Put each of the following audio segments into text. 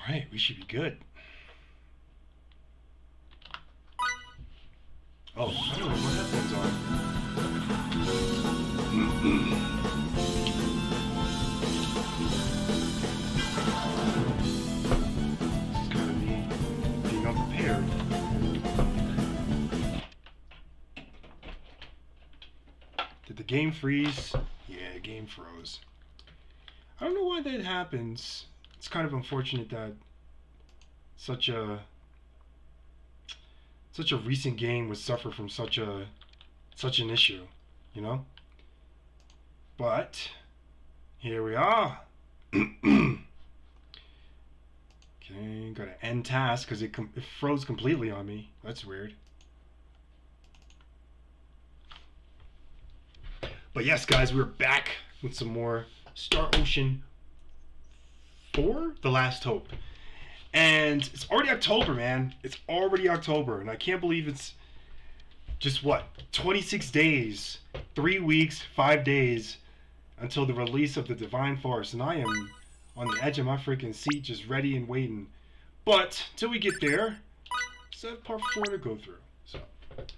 Alright, we should be good. Oh, I don't know what headphones on. This is kind of me being unprepared. Did the game freeze? Yeah, the game froze. I don't know why that happens. It's kind of unfortunate that such a recent game would suffer from such an issue, you know? But here we are. Okay, gotta end task because it froze completely on me. That's weird. But yes, guys, we're back with some more Star Ocean 4: The Last Hope. And it's already October, man. It's already October, and I can't believe it's just, what, 26 days, 3 weeks, 5 days until the release of the Divine Force, and I am on the edge of my freaking seat, just ready and waiting. But till we get there, still have part 4 to go through. So let's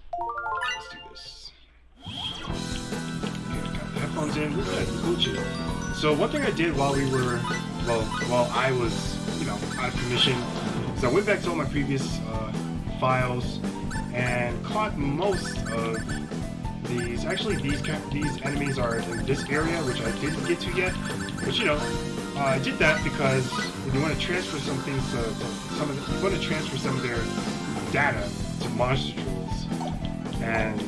do this. Okay, got the headphones in. We're good. Gucci. So one thing I did while I was, out of commission, is I went back to all my previous files and caught most of these. Actually, these enemies are in this area, which I didn't get to yet. But I did that because when you want to transfer some things to you want to transfer some of their data to monster tools, and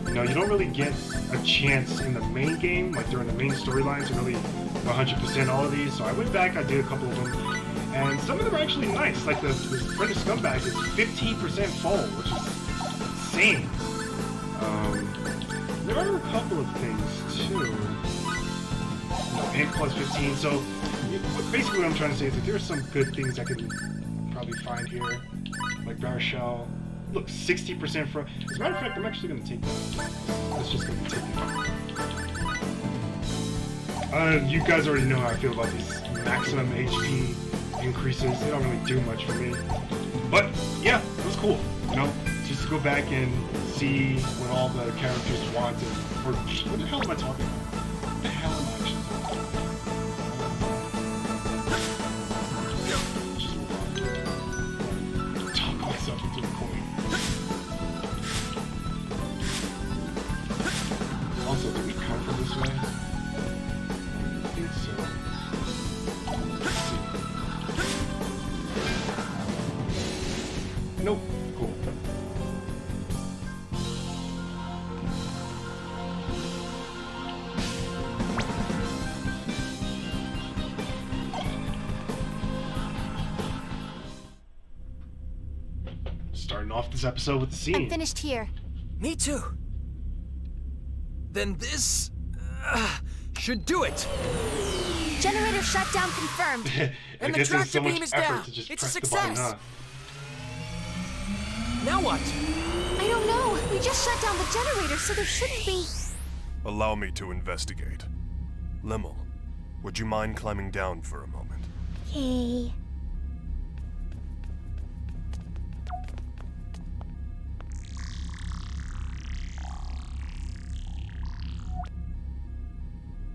you don't really get a chance in the main game, like during the main storyline, to really 100% all of these. So I went back, I did a couple of them, and some of them are actually nice. Like this Friend of Scumbag is 15% full, which is insane. There are a couple of things too. And plus 15. So basically, what I'm trying to say is that there are some good things I can probably find here, like gishall. Look, 60% from. As a matter of fact, I'm actually going to take that. That's just going to be taken. You guys already know how I feel about these maximum HP increases. They don't really do much for me. But yeah, it was cool. Just to go back and see what all the characters want, or what the hell am I talking about? What the hell am I actually talking about? Just talk myself into a coin. Also, do we come from this way? I think so. Let's see. Nope. Cool. Starting off this episode with the scene. I'm finished here. Me too. Then this should do it. Generator shutdown confirmed. And the tractor beam is down. It's a success. Button, huh? Now what? I don't know. We just shut down the generator, so there shouldn't be. Allow me to investigate. Limmel, would you mind climbing down for a moment? Okay.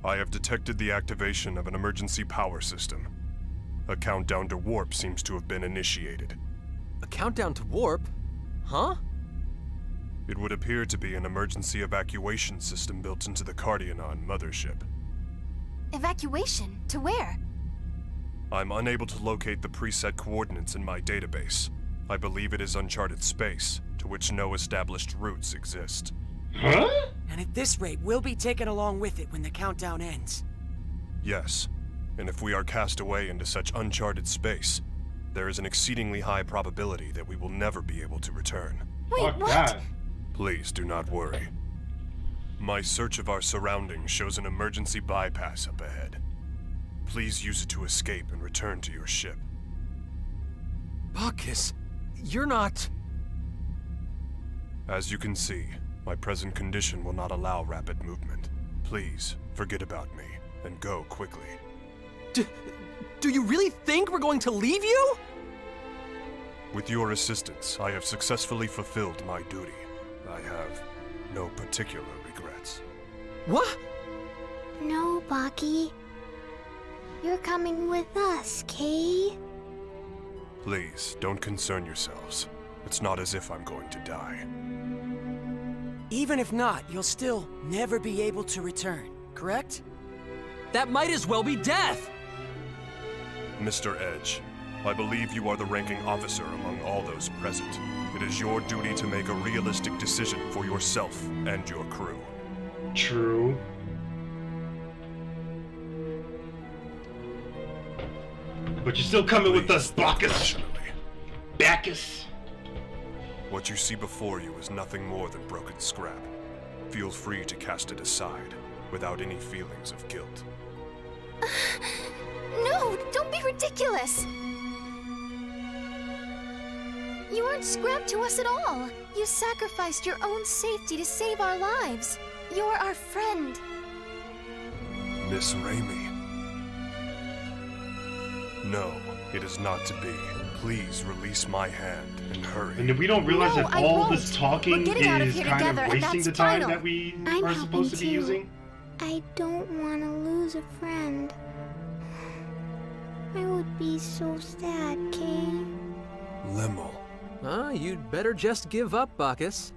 I have detected the activation of an emergency power system. A countdown to warp seems to have been initiated. A countdown to warp? Huh? It would appear to be an emergency evacuation system built into the Cardionon mothership. Evacuation? To where? I'm unable to locate the preset coordinates in my database. I believe it is uncharted space, to which no established routes exist. Huh? And at this rate, we'll be taken along with it when the countdown ends. Yes, and if we are cast away into such uncharted space, there is an exceedingly high probability that we will never be able to return. Wait, Fuck what? that. Please do not worry. My search of our surroundings shows an emergency bypass up ahead. Please use it to escape and return to your ship. Bacchus, you're not... As you can see, my present condition will not allow rapid movement. Please, forget about me, and go quickly. Do you really think we're going to leave you? With your assistance, I have successfully fulfilled my duty. I have no particular regrets. What? No, Baki. You're coming with us, Kay. Please, don't concern yourselves. It's not as if I'm going to die. Even if not, you'll still never be able to return, correct? That might as well be death! Mr. Edge, I believe you are the ranking officer among all those present. It is your duty to make a realistic decision for yourself and your crew. True. But you're still coming with us, Bacchus. Rationally. Bacchus. What you see before you is nothing more than broken scrap. Feel free to cast it aside, without any feelings of guilt. No, don't be ridiculous. You aren't scrap to us at all. You sacrificed your own safety to save our lives. You're our friend. Miss Raimi. No, it is not to be. Please release my hand and hurry. And we don't realize No, that I all won't. this talking We're getting out of is here kind together, of and wasting that's the time final. that we I'm are supposed to be helping too. using. I don't want to lose a friend. I would be so sad, Kay. Lemmel. You'd better just give up, Bacchus.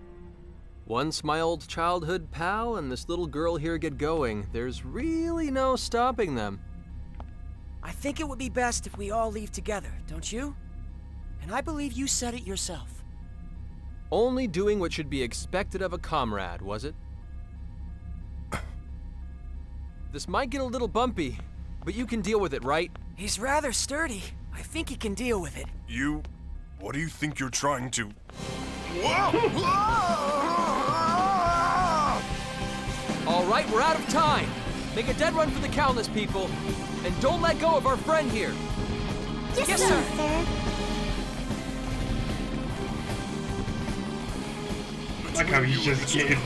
Once my old childhood pal and this little girl here get going, there's really no stopping them. I think it would be best if we all leave together, don't you? And I believe you said it yourself. Only doing what should be expected of a comrade, was it? This might get a little bumpy, but you can deal with it, right? He's rather sturdy. I think he can deal with it. You... what do you think you're trying to... All right, we're out of time. Make a dead run for the countless people, and don't let go of our friend here. Yes, sir. sir. Like how he's just getting,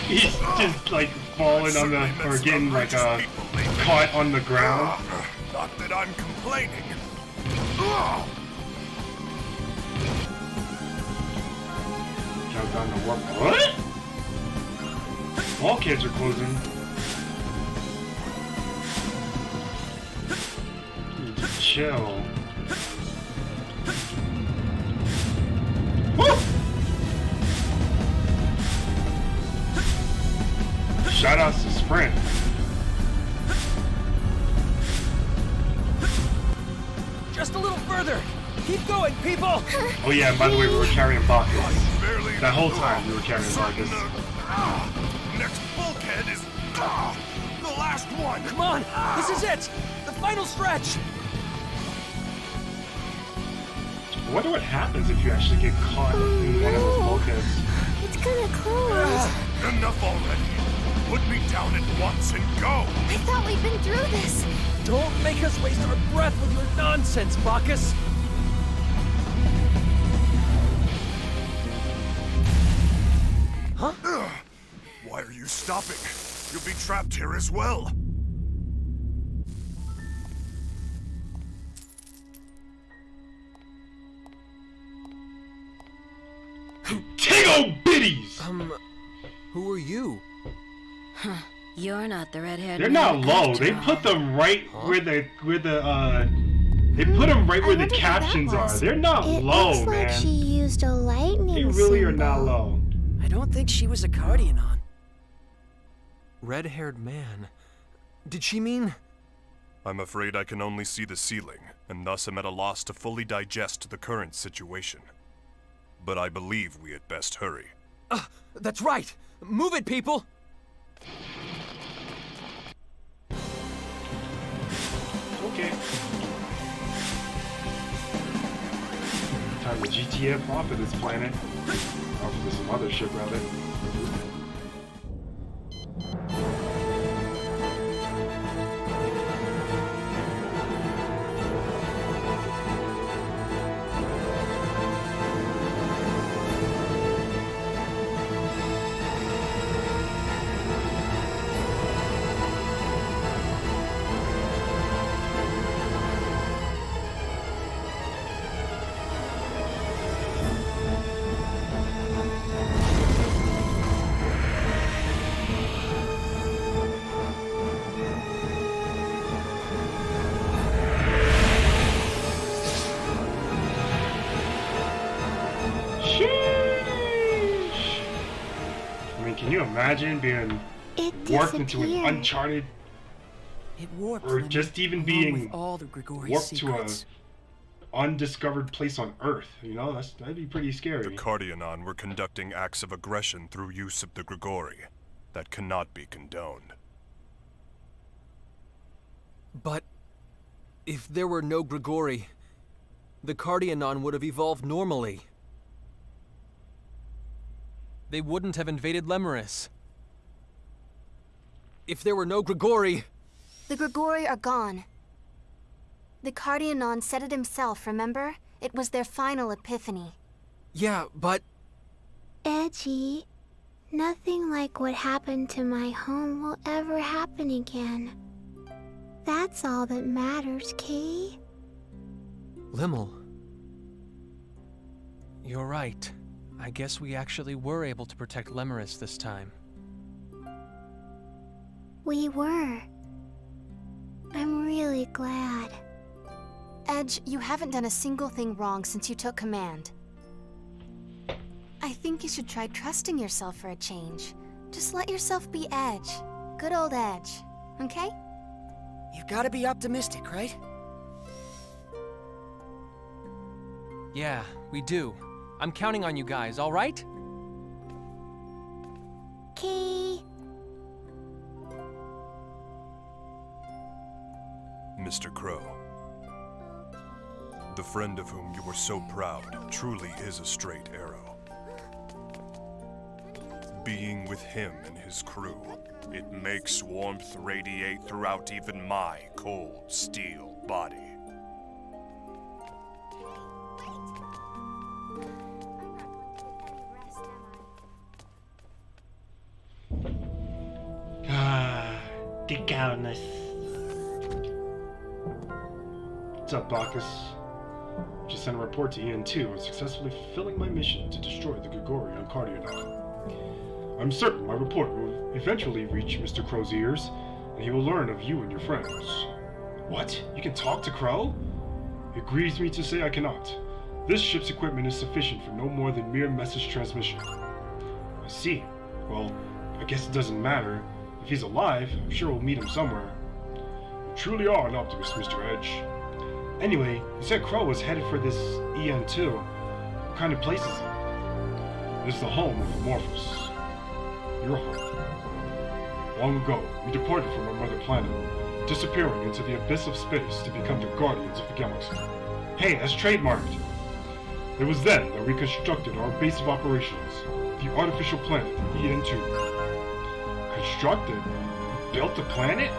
he's just like falling on the, or getting like caught on the ground. Not that I'm complaining. Countdown to warp. What? All kids are closing. Chill. Woo! Shout outs to Sprint. Just a little further. Keep going, people. Oh yeah, and by the way, we were carrying Bacchus. Barely That whole time we were carrying Bacchus. Next bulkhead is the last one. Come on, this is it. The final stretch. I wonder what happens if you actually get caught in one of those bulkheads. It's gonna close. Enough already. Put me down at once and go. I thought we'd been through this. Don't make us waste our breath with your nonsense, Bacchus. Huh? Why are you stopping? You'll be trapped here as well. Tango Biddies! Who are you? You're not the red-haired They're man not low. after They all. put them right where they put them right where the I wonder who that captions are. was. They're not It low, looks like man. she used a lightning They really are not symbol. low. I don't think she was a Cardian on. Red-haired man. Did she mean? I'm afraid I can only see the ceiling, and thus am at a loss to fully digest the current situation. But I believe we had best hurry. That's right. Move it, people. Okay. Time to GTF off of this planet. Off of this mothership, rather. imagine being It warped into an disappeared. uncharted, It warped. or Lemon, just even along being with all the Grigori warped secrets. to a undiscovered place on Earth? You know, that'd be pretty The scary. Cardionon were conducting acts of aggression through use of the Grigori. That cannot be condoned. But if there were no Grigori, the Cardionon would have evolved normally. They wouldn't have invaded Lemuris. If there were no Grigori... The Grigori are gone. The Cardionon said it himself, remember? It was their final epiphany. Yeah, but... Edgy, nothing like what happened to my home will ever happen again. That's all that matters, Kay. Limmel... You're right. I guess we actually were able to protect Lemuris this time. We were. I'm really glad. Edge, you haven't done a single thing wrong since you took command. I think you should try trusting yourself for a change. Just let yourself be Edge. Good old Edge. Okay? You've got to be optimistic, right? Yeah, we do. I'm counting on you guys, all right? Kay. Mr. Crow, the friend of whom you were so proud truly is a straight arrow. Being with him and his crew, it makes warmth radiate throughout even my cold steel body. The cowness. What's up, Bacchus? Just sent a report to EN2 on successfully fulfilling my mission to destroy the Grigori on Cardionon. I'm certain my report will eventually reach Mr. Crow's ears, and he will learn of you and your friends. What? You can talk to Crow? It grieves me to say I cannot. This ship's equipment is sufficient for no more than mere message transmission. I see. Well, I guess it doesn't matter. If he's alive, I'm sure we'll meet him somewhere. You truly are an optimist, Mr. Edge. Anyway, you said Crow was headed for this EN2. What kind of place is it? It is the home of Amorphous. Your home. Long ago, we departed from our mother planet, disappearing into the abyss of space to become the guardians of the galaxy. Hey, that's trademarked! It was then that we constructed our base of operations, the artificial planet EN2. Constructed? Built a planet?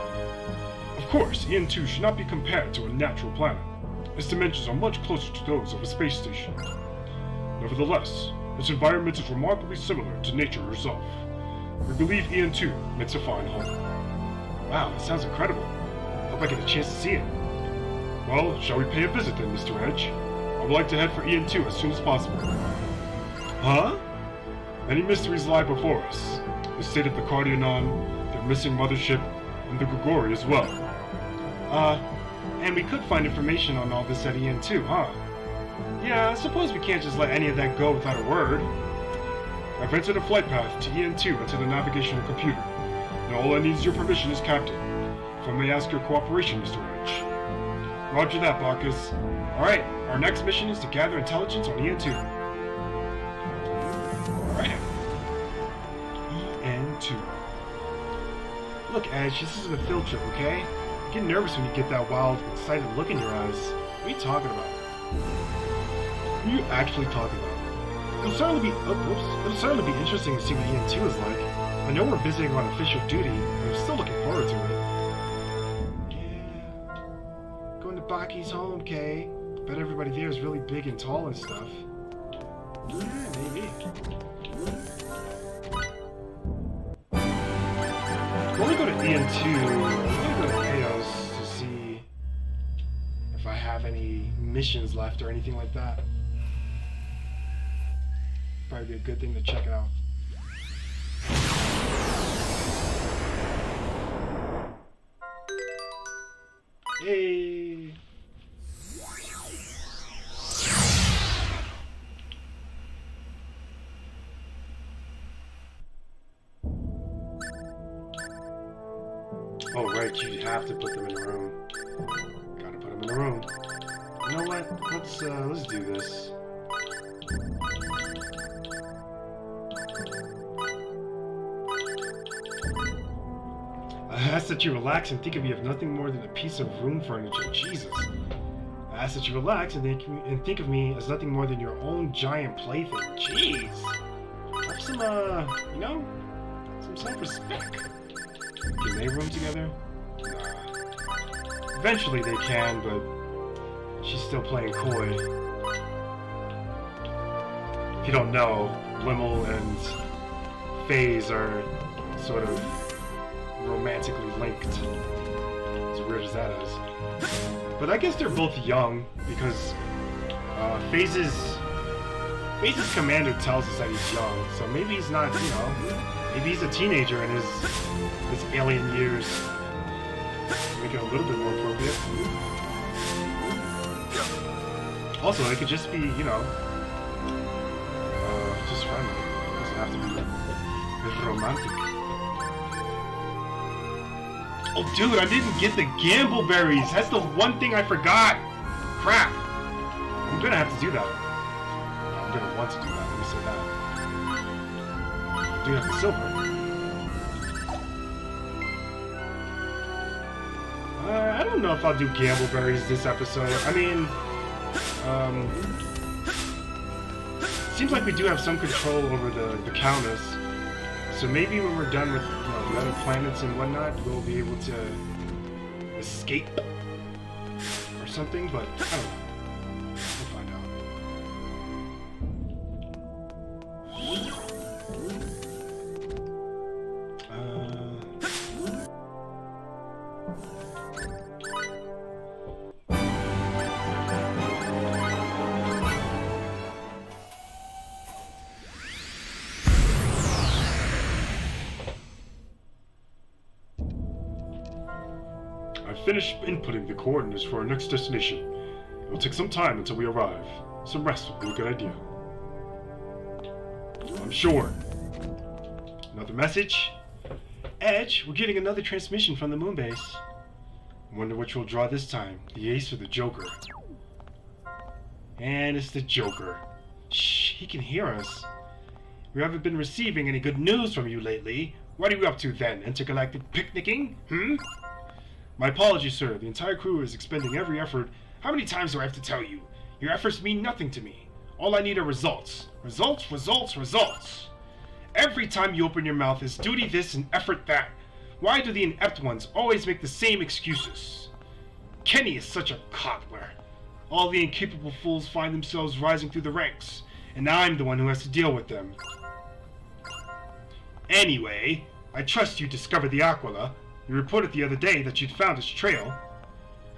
Of course, EN2 should not be compared to a natural planet. Its dimensions are much closer to those of a space station. Nevertheless, its environment is remarkably similar to nature herself. We believe EN2 makes a fine home. Wow, that sounds incredible. Hope I get a chance to see it. Well, shall we pay a visit then, Mr. Edge? I would like to head for EN2 as soon as possible. Huh? Many mysteries lie before us. The state of the Cardionon, their missing mothership, and the Grigori as well. And we could find information on all this at EN2, huh? Yeah, I suppose we can't just let any of that go without a word. I've entered a flight path to EN2 into the navigational computer. Now all I need is your permission as captain. If I may ask your cooperation, Mr. Edge. Roger that, Bacchus. Alright, our next mission is to gather intelligence on EN2. Alright. EN2. Look, Edge, this isn't a field trip, okay? You get nervous when you get that wild, excited look in your eyes. What are you talking about? What are you actually talking about? It'll certainly be interesting to see what EN2 is like. I know we're visiting on official duty, but I'm still looking forward to it. Yeah. Going to Baki's home, Kay. Bet everybody there is really big and tall and stuff. Yeah, maybe. Before we go to EN2, I'm gonna go to Chaos to see if I have any missions left or anything like that. Probably be a good thing to check out. Hey! you have to put them in a room. Gotta put them in a room. You know what? Let's do this. I ask that you relax and think of me of nothing more than a piece of room furniture. Jesus. I ask that you relax and think of me as nothing more than your own giant plaything. Jeez. Have some, you know, some self-respect. Can they room together? Nah. Eventually they can, but she's still playing coy. If you don't know, Wimmel and FaZe are sort of romantically linked. As weird as that is. But I guess they're both young, because FaZe's commander tells us that he's young, so maybe he's not, you know, maybe he's a teenager in his alien years. Make it a little bit more appropriate. Also, it could just be, you know, just friendly. It doesn't have to be romantic. Oh, dude, I didn't get the gamble berries. That's the one thing I forgot. Crap. I'm gonna have to do that. I'm gonna want to do that. Let me say that. I do have the silver. I don't know if I'll do gamble berries this episode. I mean, seems like we do have some control over the Countess. So maybe when we're done with, you know, the other planets and whatnot, we'll be able to escape or something, but I don't know. We'll find out. Finish inputting the coordinates for our next destination. It will take some time until we arrive. Some rest would be a good idea. I'm sure. Another message? Edge, we're getting another transmission from the moon base. I wonder which we'll draw this time, the ace or the joker. And it's the joker. Shh, he can hear us. We haven't been receiving any good news from you lately. What are you up to then? Intergalactic picnicking? My apologies, sir. The entire crew is expending every effort. How many times do I have to tell you? Your efforts mean nothing to me. All I need are results. Results, results, results. Every time you open your mouth is duty this and effort that. Why do the inept ones always make the same excuses? Kenny is such a cobbler. All the incapable fools find themselves rising through the ranks, and I'm the one who has to deal with them. Anyway, I trust you discovered the Aquila. You reported the other day that you'd found its trail.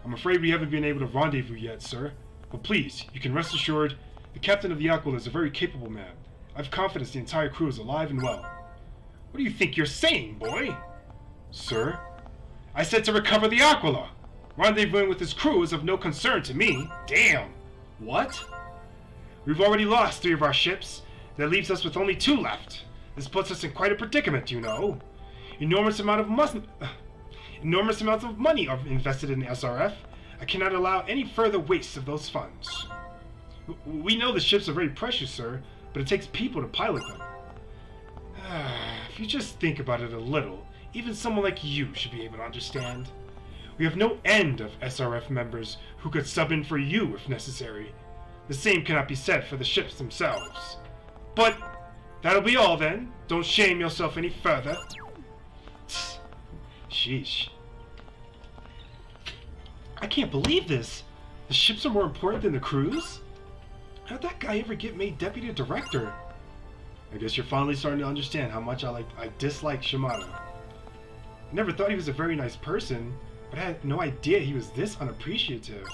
I'm afraid we haven't been able to rendezvous yet, sir. But please, you can rest assured, the captain of the Aquila is a very capable man. I have confidence the entire crew is alive and well. What do you think you're saying, boy? Sir? I said to recover the Aquila! Rendezvousing with his crew is of no concern to me. Damn! What? We've already lost 3 of our ships. That leaves us with only 2 left. This puts us in quite a predicament, you know. Enormous amounts of money are invested in the SRF. I cannot allow any further waste of those funds. We know the ships are very precious, sir, but it takes people to pilot them. If you just think about it a little, even someone like you should be able to understand. We have no end of SRF members who could sub in for you if necessary. The same cannot be said for the ships themselves. But that'll be all then. Don't shame yourself any further. Sheesh. I can't believe this. The ships are more important than the crews? How'd that guy ever get made deputy director? I guess you're finally starting to understand how much I dislike Shimada. I never thought he was a very nice person, but I had no idea he was this unappreciative.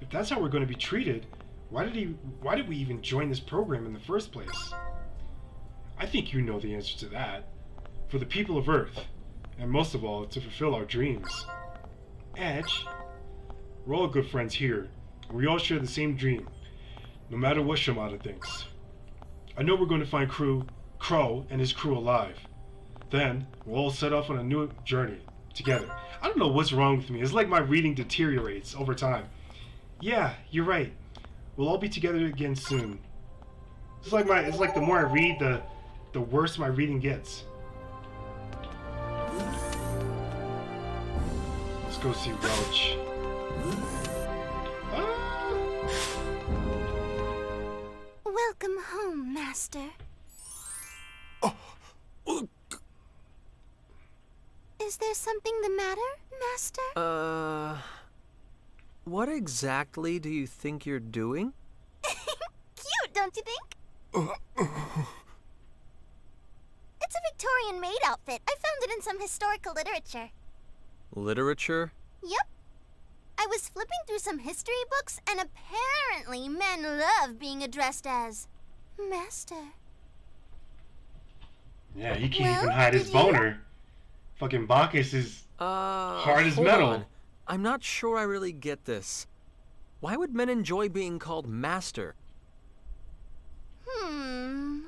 If that's how we're going to be treated, why did we even join this program in the first place? I think you know the answer to that. For the people of Earth, and most of all, to fulfill our dreams. Edge, we're all good friends here, and we all share the same dream, no matter what Shimada thinks. I know we're going to find Crow and his crew alive. Then, we'll all set off on a new journey, together. I don't know what's wrong with me. It's like my reading deteriorates over time. Yeah, you're right. We'll all be together again soon. It's like the more I read, the worse my reading gets. Let's go see Welch. Welcome home, Master. Is there something the matter, Master? What exactly do you think you're doing? Cute, don't you think? It's a Victorian maid outfit. I found it in some historical literature. Literature? Yep. I was flipping through some history books, and apparently men love being addressed as Master. Yeah, he can't even hide his boner. Fucking Bacchus is hard as hold metal. on. I'm not sure I really get this. Why would men enjoy being called Master? I don't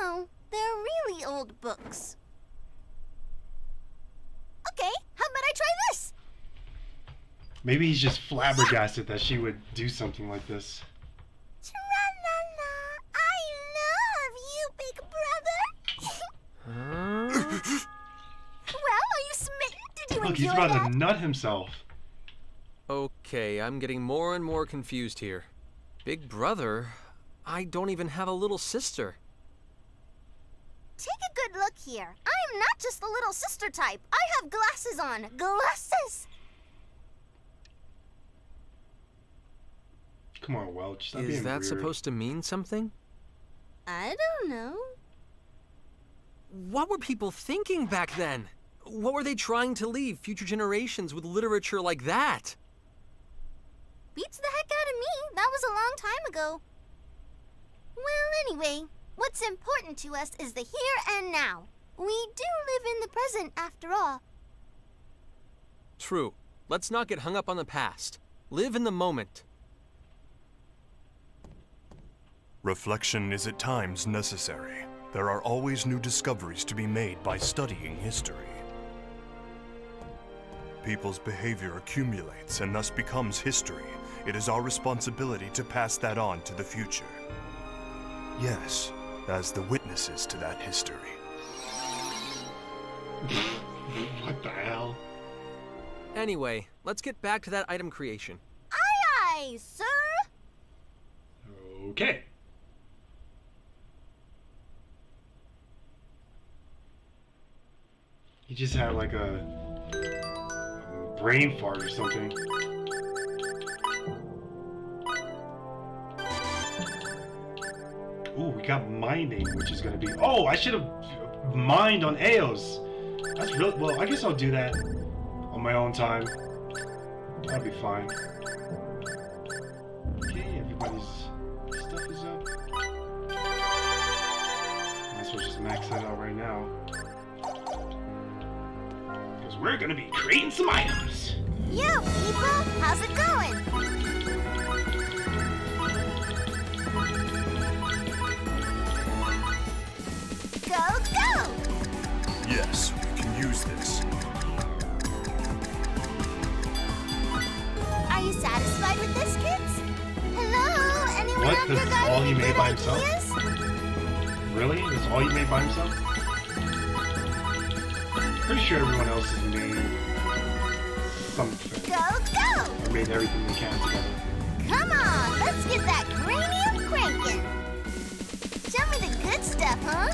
know. They're really old books. Okay, how about I try this? Maybe he's just flabbergasted that she would do something like this. Tra-la-la, I love you, big brother. Huh? Well, are you smitten? Did you Look, enjoy he's about that? to nut himself. Okay, I'm getting more and more confused here. Big brother? I don't even have a little sister. Take a good look here. I'm not just the little sister type. I have glasses on. Glasses! Come on, Welch. Stop being Is that weird. supposed to mean something? I don't know. What were people thinking back then? What were they trying to leave future generations with literature like that? Beats the heck out of me. That was a long time ago. Well, anyway, what's important to us is the here and now. We do live in the present, after all. True. Let's not get hung up on the past. Live in the moment. Reflection is at times necessary. There are always new discoveries to be made by studying history. People's behavior accumulates and thus becomes history. It is our responsibility to pass that on to the future. Yes, as the witnesses to that history. What the hell? Anyway, let's get back to that item creation. Aye, aye, sir. Okay. He just had like a brain fart or something. Ooh, we got mining, which is gonna be. Oh, I should have mined on Eos. That's real. Well, I guess I'll do that on my own time. That'll be fine. Okay, everybody's stuff is up. Might as well just max that out right now. Because we're gonna be creating some items. Yo, people, how's it going? Go, go! Yes, we can use this. Are you satisfied with this, kids? Hello? Anyone What? out This there is got all any he made good by himself? ideas? Really? That's all you made by himself? Pretty sure everyone else has made something. Go, go! Or made everything they can together. Come on, let's get that cranium cranking. Show me the good stuff, huh?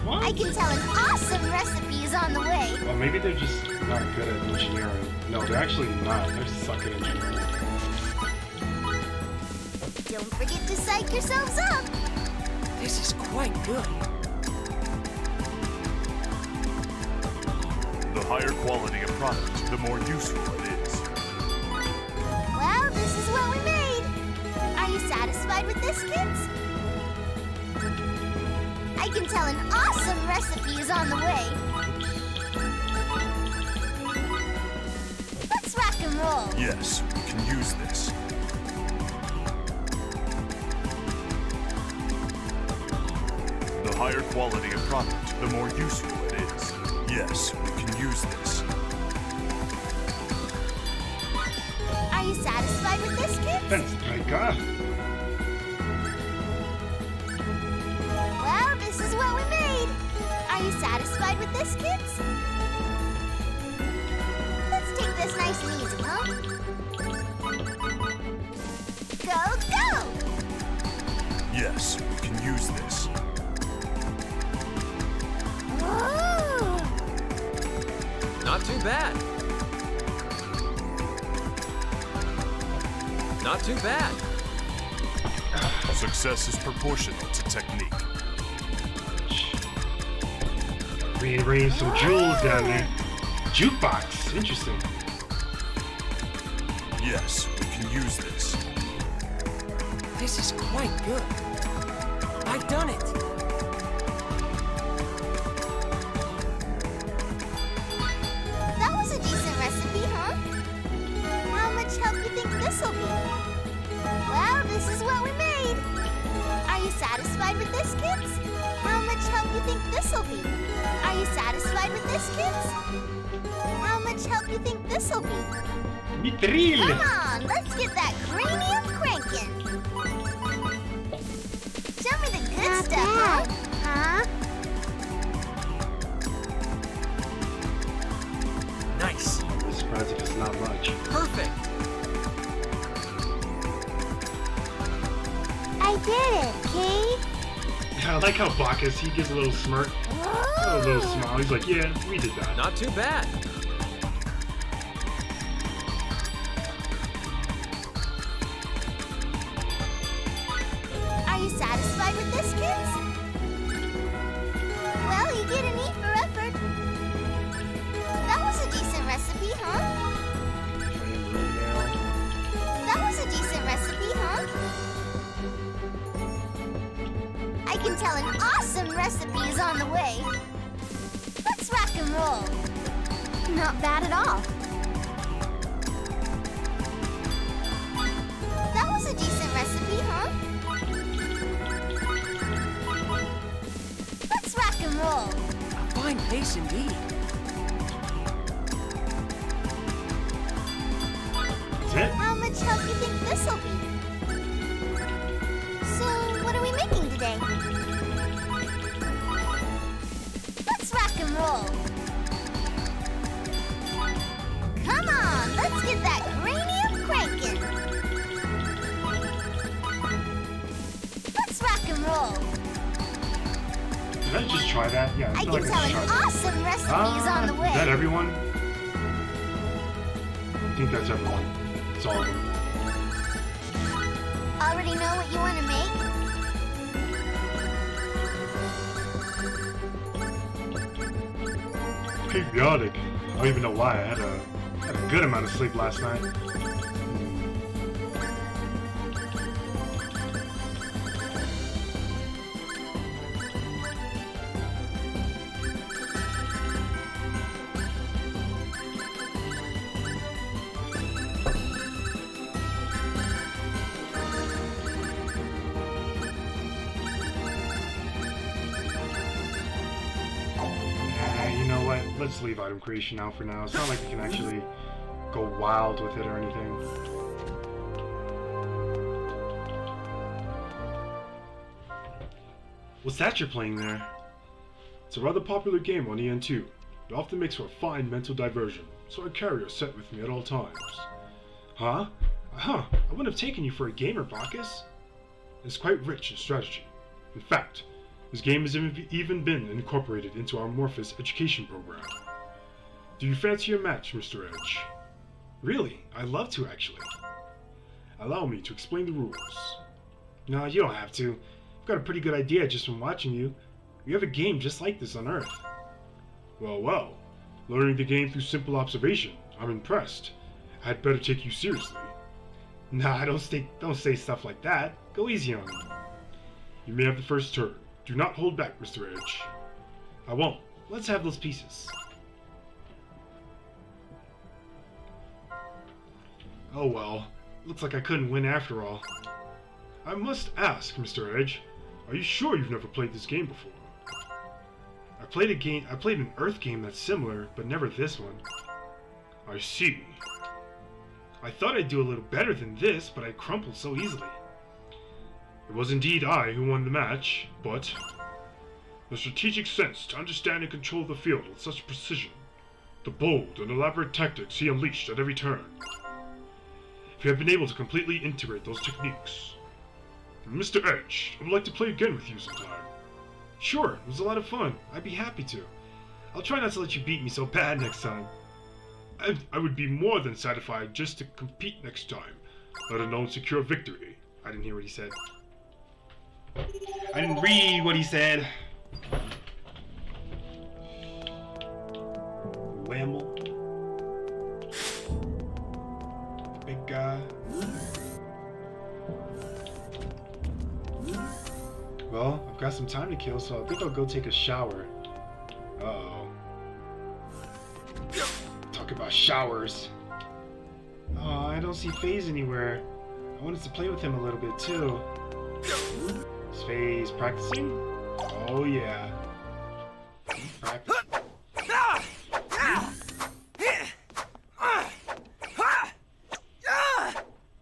What? I can tell an awesome recipe is on the way. Well, maybe they're just not good at engineering. No, they're actually not. They're suck at engineering. Don't forget to psych yourselves up. This is quite good. The higher quality a product, the more useful it is. Well, this is what we made. Are you satisfied with this, kids? I can tell an awesome recipe is on the way. Let's rock and roll. Yes, we can use this. The higher quality a product, the more useful it is. Yes, we can use this. Are you satisfied with this, kids? Thanks, Striker. Well, this is what we made. Are you satisfied with this, kids? Let's take this nice and easy, huh? Go, go! Yes, we can use this. Whoa! Not too bad. Not too bad. Success is proportional to technique. Rearrange some jewels down there. Jukebox. Interesting. Yes, we can use this. This is quite good. I've done it. That was a decent recipe, huh? How much help you think this'll be? Well, this is what we made. Are you satisfied with this, kids? How much help you think this'll be? Are you satisfied with this, kids? How much help you think this'll be? Mitril. Come on, let's get that cranium cranking. Show me the good Not stuff, bad. huh? Nice. I'm surprised if it's not much. Perfect. I did it, Kate. I like how Bacchus, he gives a little smirk, a little smile. He's like, yeah, we did that. Not too bad. Are you satisfied with this, kids? Well, you get an E for effort. That was a decent recipe, huh? That was a decent recipe, huh? I can tell an awesome recipe is on the way. Let's rock and roll. Not bad at all. That was a decent recipe, huh? Let's rock and roll. A fine pace indeed. That's it? How much help you think this'll be? So, what are we making today? Let's rock and roll. Come on, let's get that cranium cranking. Let's rock and roll. Did I just try that? Yeah, I feel can like tell I an just tried awesome recipe that. is on the Is that way. everyone? I think that's everyone. It's all of them. Already know what you want to make? Periodic. I don't even know why. I had a good amount of sleep last night. You know what? Let's leave item creation now for now. It's not like we can actually go wild with it or anything. What's that you're playing there? It's a rather popular game on EN2. It often makes for a fine mental diversion, so I carry a set with me at all times. Huh? I wouldn't have taken you for a gamer, Bacchus. It's quite rich in strategy. In fact, this game has even been incorporated into our Morphous education program. Do you fancy a match, Mr. Edge? Really, I'd love to, actually. Allow me to explain the rules. No, you don't have to. I've got a pretty good idea just from watching you. We have a game just like this on Earth. Well. Learning the game through simple observation. I'm impressed. I'd better take you seriously. Nah, don't say stuff like that. Go easy on me. You may have the first turn. Do not hold back, Mr. Edge. I won't. Let's have those pieces. Oh well. Looks like I couldn't win after all. I must ask, Mr. Edge, are you sure you've never played this game before? A played an Earth game that's similar, but never this one. I see. I thought I'd do a little better than this, but I crumpled so easily. It was indeed I who won the match, but the strategic sense to understand and control the field with such precision, the bold and elaborate tactics he unleashed at every turn. If you have been able to completely integrate those techniques. Mr. Edge, I would like to play again with you sometime. Sure, it was a lot of fun. I'd be happy to. I'll try not to let you beat me so bad next time. I would be more than satisfied just to compete next time, let alone secure victory. I didn't hear what he said. I didn't read what he said. Whamble. Big guy. Well, I've got some time to kill, so I think I'll go take a shower. Uh-oh. Talk about showers. Oh, I don't see FaZe anywhere. I wanted to play with him a little bit, too. Is FaZe practicing? Oh, yeah. Practice.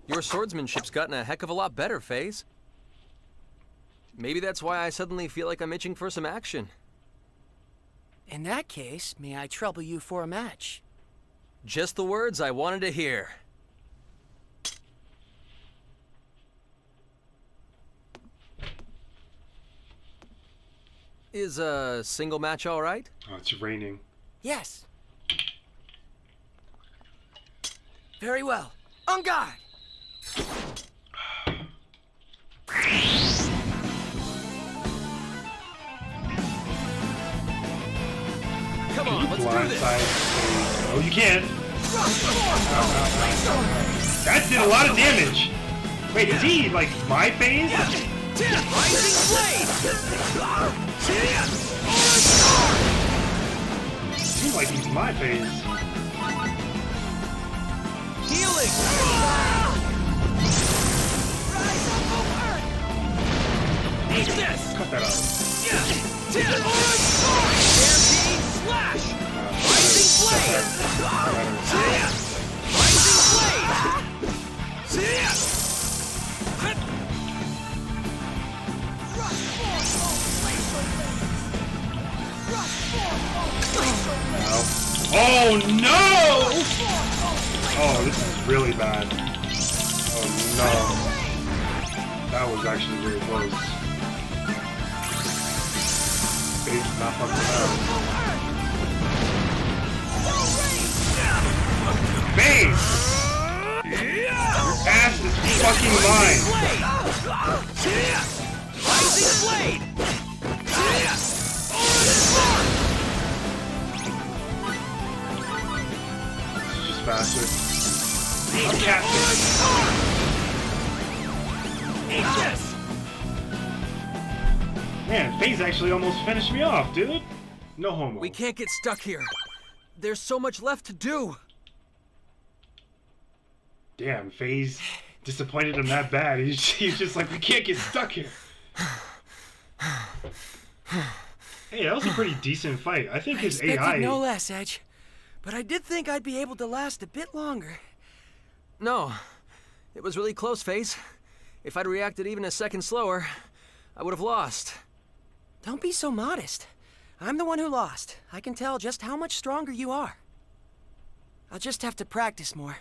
Your swordsmanship's gotten a heck of a lot better, FaZe. Maybe that's why I suddenly feel like I'm itching for some action. In that case, may I trouble you for a match? Just the words I wanted to hear. Is a single match all right? Oh, it's raining. Yes. Very well. On guard! Come on, let's do this! Oh, you can! That did a lot of damage! Wait, is he, like, my phase? Rising Blade! Seems like he's my phase. Healing! Eat this! Cut that out. Stampede Slash! Rising Blade! Rising Blade! Oh no! Oh, this is really bad. Oh no. That was actually really close. FaZe is not fucking around. FaZe! Your ass is fucking mine! Rising Blade! Faster. I'm captain. Eat this! Man, FaZe actually almost finished me off, dude. No homo. We can't get stuck here. There's so much left to do. Damn, FaZe disappointed him that bad. He's just like, we can't get stuck here. Hey, that was a pretty decent fight. I think his expected AI... no less, Edge. But I did think I'd be able to last a bit longer. No, it was really close, FaZe. If I'd reacted even a second slower, I would have lost. Don't be so modest. I'm the one who lost. I can tell just how much stronger you are. I'll just have to practice more.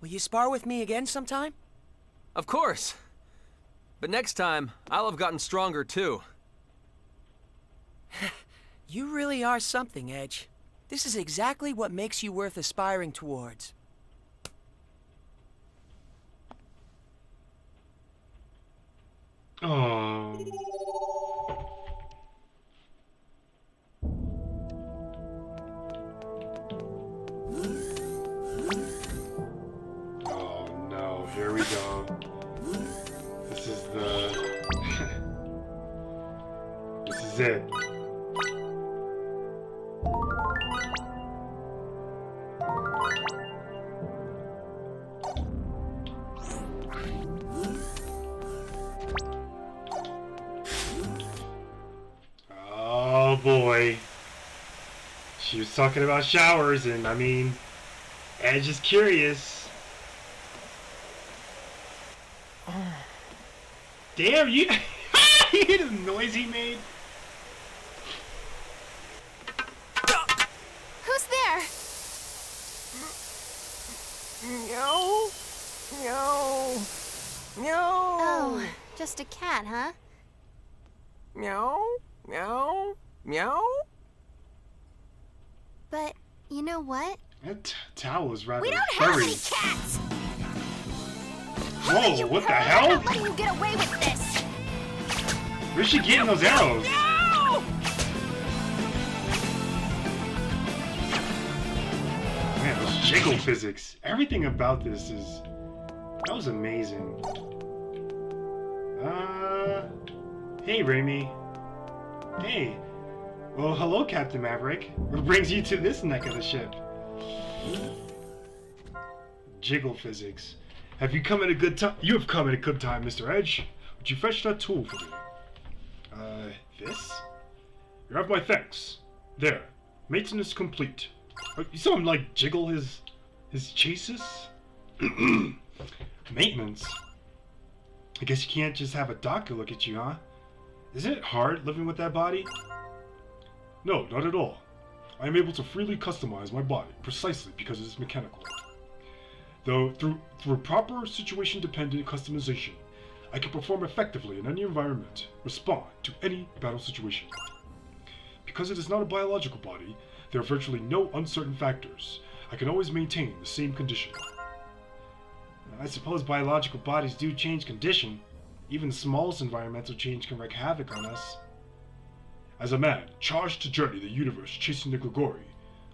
Will you spar with me again sometime? Of course. But next time, I'll have gotten stronger too. You really are something, Edge. This is exactly what makes you worth aspiring towards. Oh. Oh no, here we go. This is the... This is it. Oh boy. boy. She was talking about showers, and I mean, Edge is curious. Damn, you you hear the noise he made? Who's there? No. No. No. Oh, just a cat, huh? Meow. Meow. Meow. But you know what? That towel is rather We don't have furry. any cats! Whoa, what the I'm hell? not letting you get away with this! Where's she getting those arrows? No. Man, those jiggle physics. Everything about this is... That was amazing. Hey, Raimi. Hey. Well, hello, Captain Maverick. What brings you to this neck of the ship? Jiggle physics. Have you come at a good time? You have come at a good time, Mr. Edge. Would you fetch that tool for me? This? You have my thanks. There. Maintenance complete. You saw him, like, jiggle his chases? Maintenance? I guess you can't just have a doctor look at you, huh? Isn't it hard living with that body? No, not at all. I am able to freely customize my body, precisely because it is mechanical. Though, through proper situation-dependent customization, I can perform effectively in any environment, respond to any battle situation. Because it is not a biological body, there are virtually no uncertain factors. I can always maintain the same condition. I suppose biological bodies do change condition. Even the smallest environmental change can wreak havoc on us. As a man charged to journey the universe chasing the Grigori,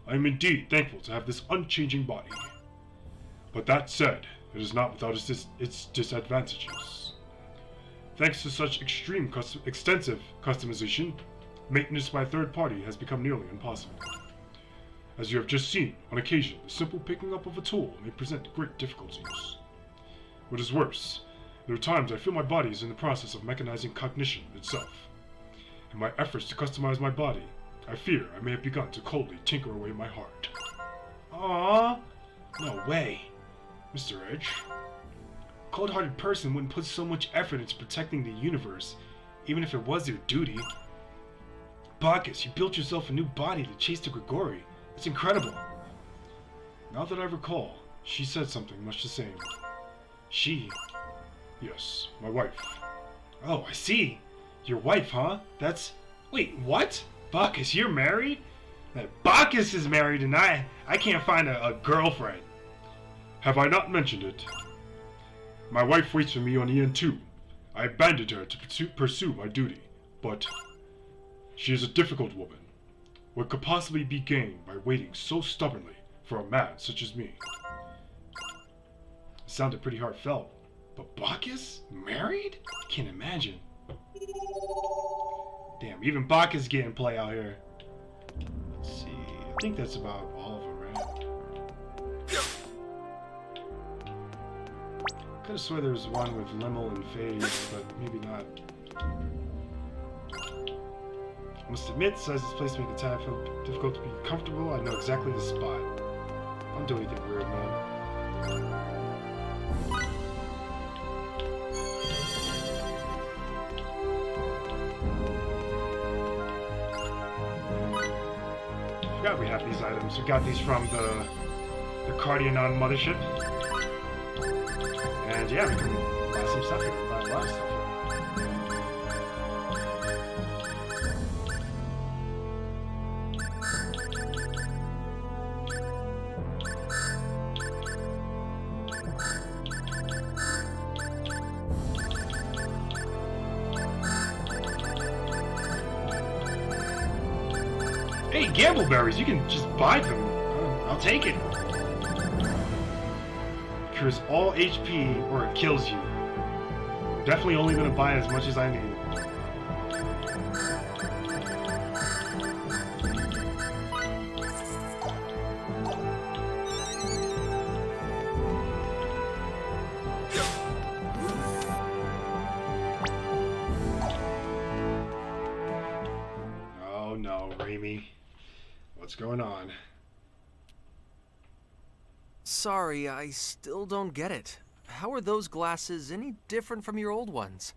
I am indeed thankful to have this unchanging body. But that said, it is not without its disadvantages. Thanks to such extensive customization, maintenance by a third party has become nearly impossible. As you have just seen, on occasion, the simple picking up of a tool may present great difficulties. What is worse, there are times I feel my body is in the process of mechanizing cognition itself. In my efforts to customize my body, I fear I may have begun to coldly tinker away my heart. Aww, no way. Mr. Edge. A cold-hearted person wouldn't put so much effort into protecting the universe, even if it was their duty. Bacchus, you built yourself a new body to chase the Grigori. It's incredible. Now that I recall, she said something much the same. She? Yes, my wife. Oh, I see. Your wife, huh? That's... Wait, what? Bacchus, you're married? Bacchus is married and I can't find a girlfriend. Have I not mentioned it? My wife waits for me on EN2. I abandoned her to pursue my duty, but she is a difficult woman. What could possibly be gained by waiting so stubbornly for a man such as me? It sounded pretty heartfelt, but Bacchus? Married? I can't imagine. Damn, even Bacchus getting play out here. Let's see, I think that's about all of them, right? Could have sworn there was one with Lemel and Phase, but maybe not. I must admit, size this place make the time feel difficult to be comfortable. I know exactly the spot. Don't do anything weird, man. I forgot we have these items. We got these from the Cardionon mothership. And yeah, we can buy some stuff here. Buy a lot of stuff here. Hey, Gambleberries, you can just buy them. I'll take it. Cures all HP or it kills you. I'm definitely only gonna buy as much as I need. Oh no, Raimi. What's going on? Sorry, I still don't get it. How are those glasses any different from your old ones?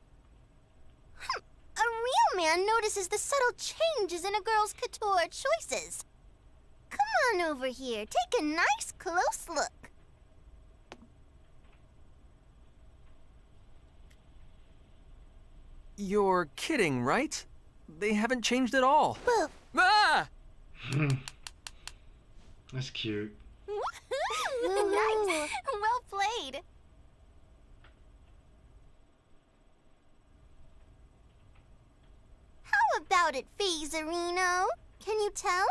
A real man notices the subtle changes in a girl's couture choices. Come on over here. Take a nice close look. You're kidding, right? They haven't changed at all. Well, Ah! That's cute. nice. Well played. How about it, Phasarino? Can you tell?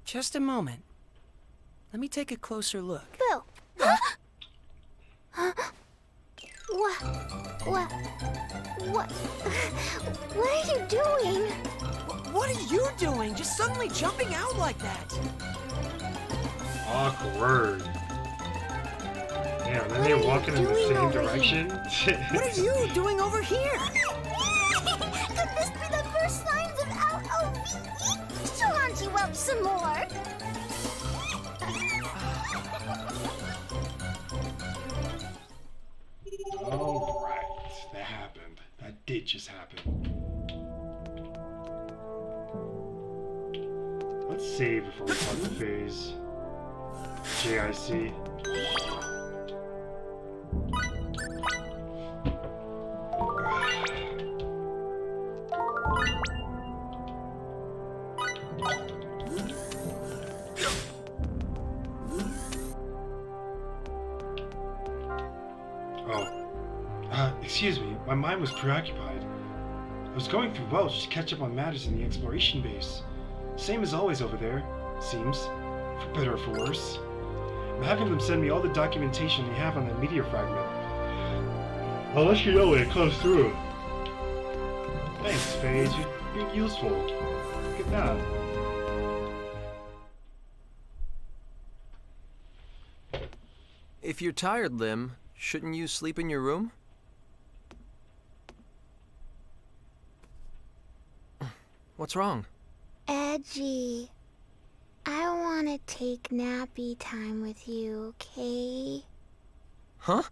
Just a moment. Let me take a closer look. Boo. What are you doing? What are you doing? Just suddenly jumping out like that? Awkward. Yeah, then they're walking in the doing same over direction. What are you doing over here? Could this be the first signs of LOVE? Launch you up some more. Alright, that happened. That did just happen. Let's save before we talk to Phase. JIC. Excuse me, my mind was preoccupied. I was going through Welch to catch up on matters in the exploration base. Same as always over there, seems. For better or for worse. I'm having them send me all the documentation they have on that meteor fragment. I'll let you know when it comes through. Thanks, Phase. You're being useful. Look at that. If you're tired, Lim, shouldn't you sleep in your room? What's wrong? Edgy. I want to take nappy time with you, okay? Huh?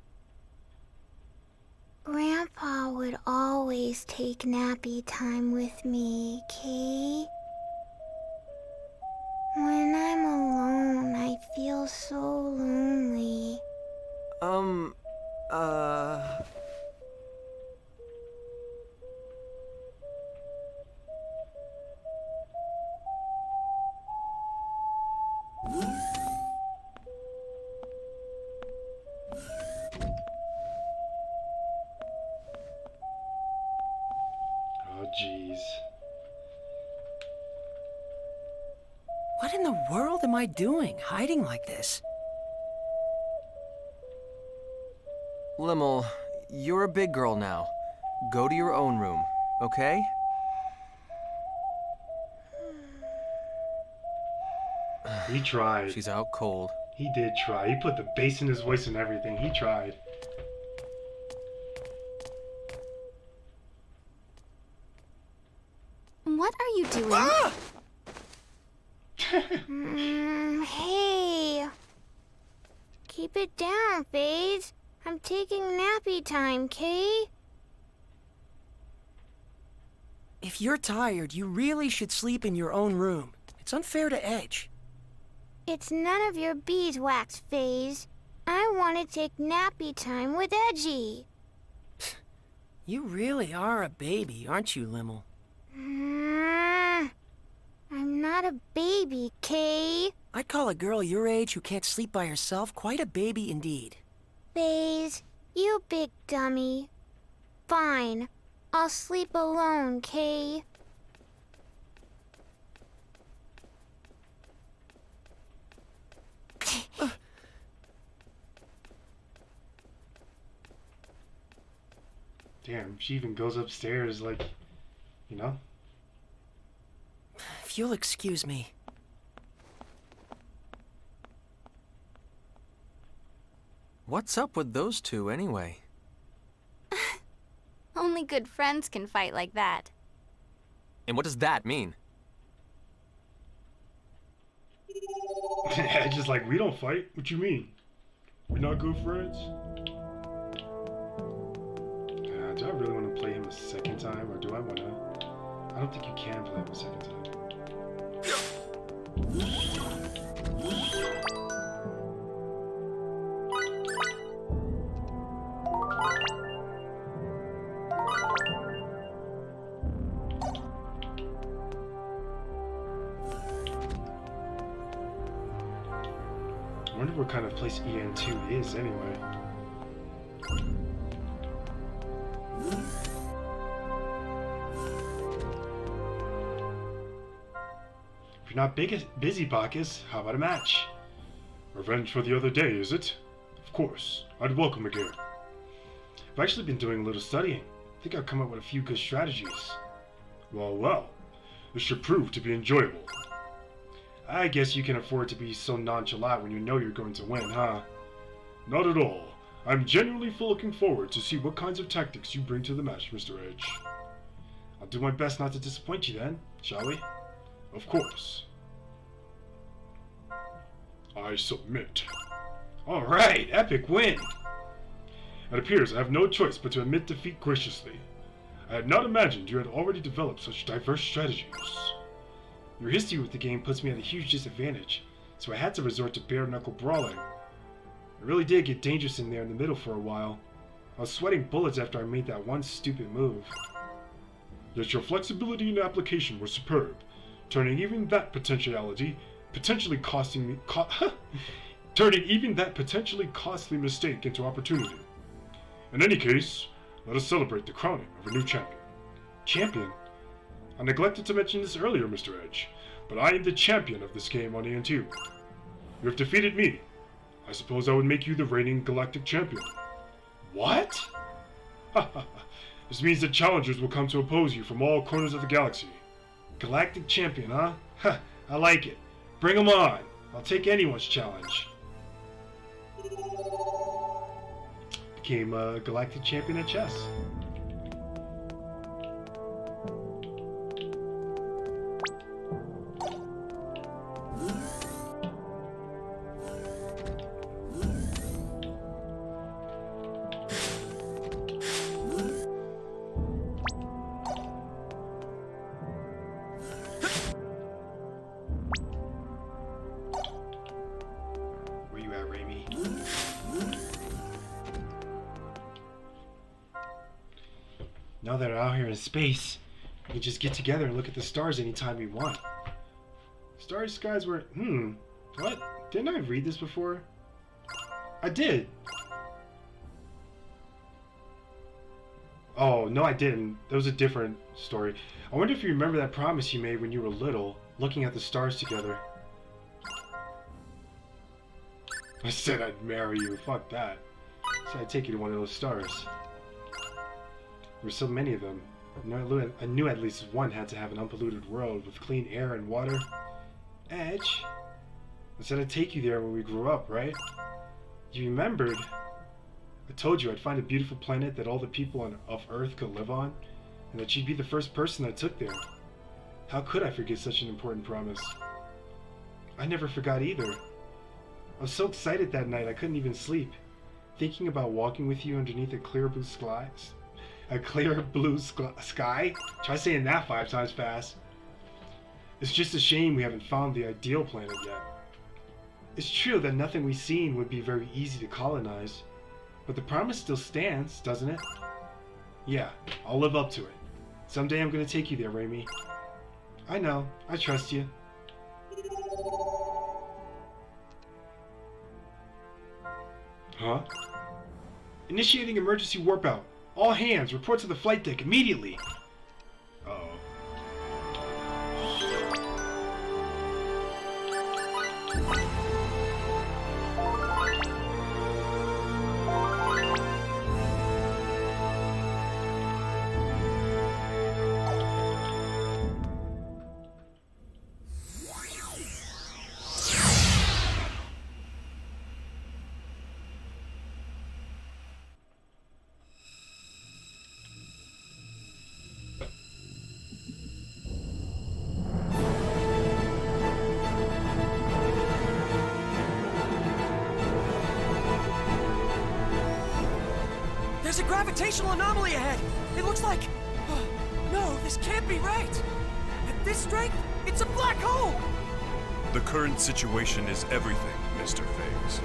Grandpa would always take nappy time with me, okay? When I'm alone, I feel so lonely. Oh, jeez. What in the world am I doing, hiding like this? Limmel, you're a big girl now. Go to your own room, okay? He tried. She's out cold. He did try. He put the bass in his voice and everything. He tried. What are you doing? Ah! Hey. Keep it down, Phase. I'm taking nappy time, Kay? If you're tired, you really should sleep in your own room. It's unfair to Edge. It's none of your beeswax, Phase. I want to take nappy time with Edgy. You really are a baby, aren't you, Limmel? I'm not a baby, Kay. I'd call a girl your age who can't sleep by herself quite a baby indeed. Phase, you big dummy. Fine. I'll sleep alone, Kay. Damn, she even goes upstairs like, you know? If you'll excuse me. What's up with those two, anyway? Only good friends can fight like that. And what does that mean? Just like, we don't fight? What you mean? We're not good friends? Do I really want to play him a second time, or do I want to? I don't think you can play him a second time. I wonder what kind of place EN2 is anyway. If you're not busy, Bacchus, how about a match? Revenge for the other day, is it? Of course, I'd welcome a game. I've actually been doing a little studying. I think I've come up with a few good strategies. Well, this should prove to be enjoyable. I guess you can afford to be so nonchalant when you know you're going to win, huh? Not at all. I'm genuinely looking forward to see what kinds of tactics you bring to the match, Mr. Edge. I'll do my best not to disappoint you then, shall we? Of course. I submit. Alright, epic win! It appears I have no choice but to admit defeat graciously. I had not imagined you had already developed such diverse strategies. Your history with the game puts me at a huge disadvantage, so I had to resort to bare-knuckle brawling. It really did get dangerous in there in the middle for a while. I was sweating bullets after I made that one stupid move. Yet your flexibility and application were superb, turning even that potentially costly mistake into opportunity. In any case, let us celebrate the crowning of a new champion. Champion? I neglected to mention this earlier, Mr. Edge, but I am the champion of this game on EN2. You have defeated me. I suppose I would make you the reigning galactic champion. What? This means that challengers will come to oppose you from all corners of the galaxy. Galactic champion, huh? I like it. Bring 'em on. I'll take anyone's challenge. Became a galactic champion at chess. Now that we're out here in space, we can just get together and look at the stars anytime we want. Starry skies were... What? Didn't I read this before? I did! Oh, no I didn't. That was a different story. I wonder if you remember that promise you made when you were little, looking at the stars together. I said I'd marry you. Fuck that. I said I'd take you to one of those stars. There were so many of them. I knew at least one had to have an unpolluted world with clean air and water. Edge? I said I'd take you there when we grew up, right? You remembered? I told you I'd find a beautiful planet that all the people of Earth could live on, and that you'd be the first person I took there. How could I forget such an important promise? I never forgot either. I was so excited that night I couldn't even sleep, thinking about walking with you underneath a clear blue sky. Try saying that 5 times fast. It's just a shame we haven't found the ideal planet yet. It's true that nothing we've seen would be very easy to colonize, but the promise still stands, doesn't it? Yeah, I'll live up to it. Someday I'm gonna take you there, Raimi. I know, I trust you. Huh? Initiating emergency warp out. All hands, report to the flight deck immediately! Uh-oh. There's a gravitational anomaly ahead! It looks like... Oh, no, this can't be right! At this strength, it's a black hole! The current situation is everything, Mr. Faze.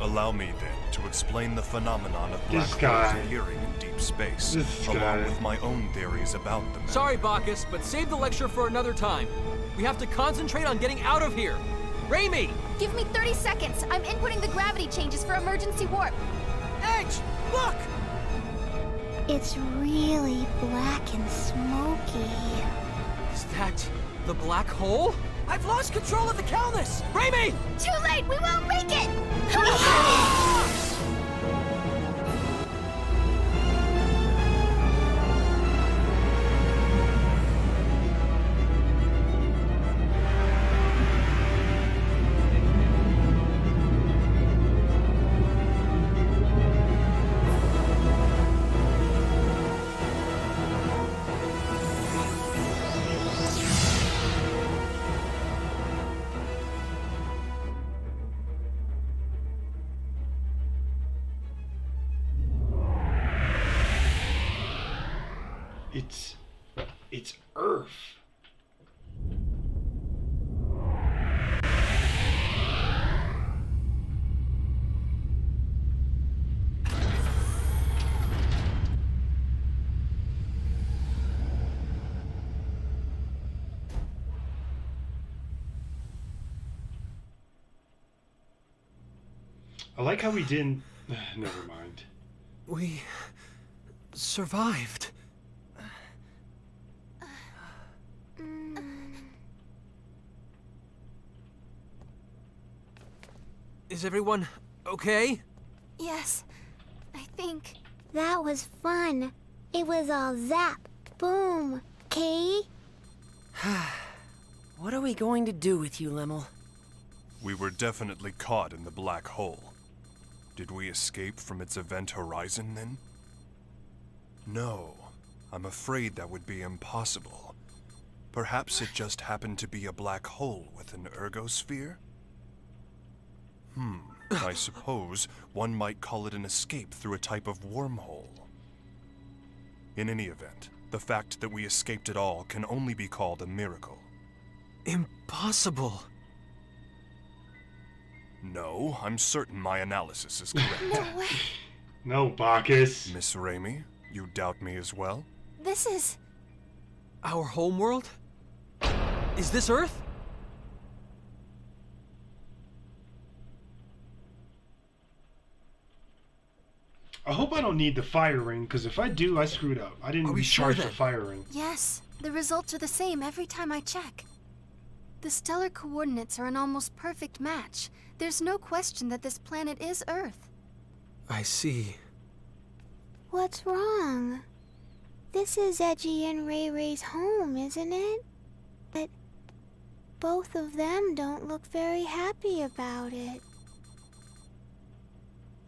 Allow me, then, to explain the phenomenon of black This guy. holes appearing in deep space, This along guy. with my own theories about them. Sorry, Bacchus, but save the lecture for another time. We have to concentrate on getting out of here. Raimi! Give me 30 seconds. I'm inputting the gravity changes for emergency warp. Edge, look! It's really black and smoky. Is that the black hole? I've lost control of the Calnus! Raimi! Too late. We won't make it. It's Earth. I like how we didn't. Never mind. We survived. Is everyone okay? Yes, I think. That was fun. It was all zap, boom, Kay? What are we going to do with you, Limmel? We were definitely caught in the black hole. Did we escape from its event horizon, then? No, I'm afraid that would be impossible. Perhaps it just happened to be a black hole with an ergosphere? I suppose one might call it an escape through a type of wormhole. In any event, the fact that we escaped at all can only be called a miracle. Impossible. No, I'm certain my analysis is correct. No way. No, Bacchus. Miss Raimi, you doubt me as well? This is... Our homeworld? Is this Earth? I hope I don't need the fire ring, because if I do, I screwed up. I didn't Are we sure recharge the then? fire ring. Yes, the results are the same every time I check. The stellar coordinates are an almost perfect match. There's no question that this planet is Earth. I see. What's wrong? This is Edgy and Ray Ray's home, isn't it? But both of them don't look very happy about it.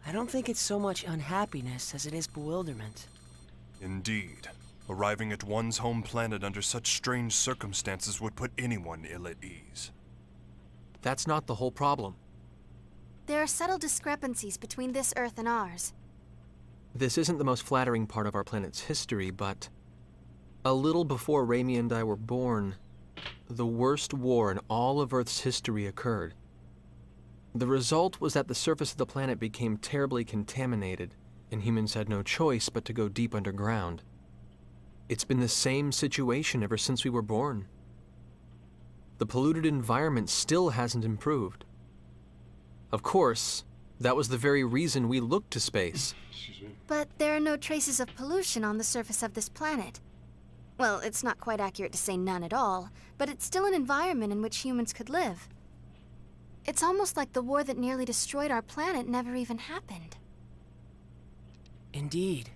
I don't think it's so much unhappiness as it is bewilderment. Indeed. Arriving at one's home planet under such strange circumstances would put anyone ill at ease. That's not the whole problem. There are subtle discrepancies between this Earth and ours. This isn't the most flattering part of our planet's history, but a little before Raimi and I were born, the worst war in all of Earth's history occurred. The result was that the surface of the planet became terribly contaminated, and humans had no choice but to go deep underground. It's been the same situation ever since we were born. The polluted environment still hasn't improved. Of course, that was the very reason we looked to space. Excuse me. But there are no traces of pollution on the surface of this planet. Well, it's not quite accurate to say none at all, but it's still an environment in which humans could live. It's almost like the war that nearly destroyed our planet never even happened. Indeed.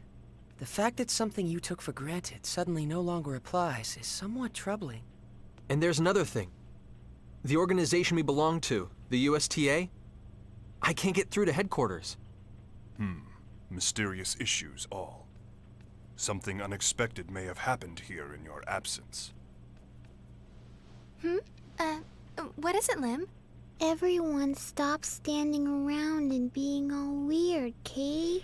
The fact that something you took for granted suddenly no longer applies is somewhat troubling. And there's another thing. The organization we belong to, the USTA, I can't get through to headquarters. Mysterious issues all. Something unexpected may have happened here in your absence. What is it, Lim? Everyone stop standing around and being all weird, Kay.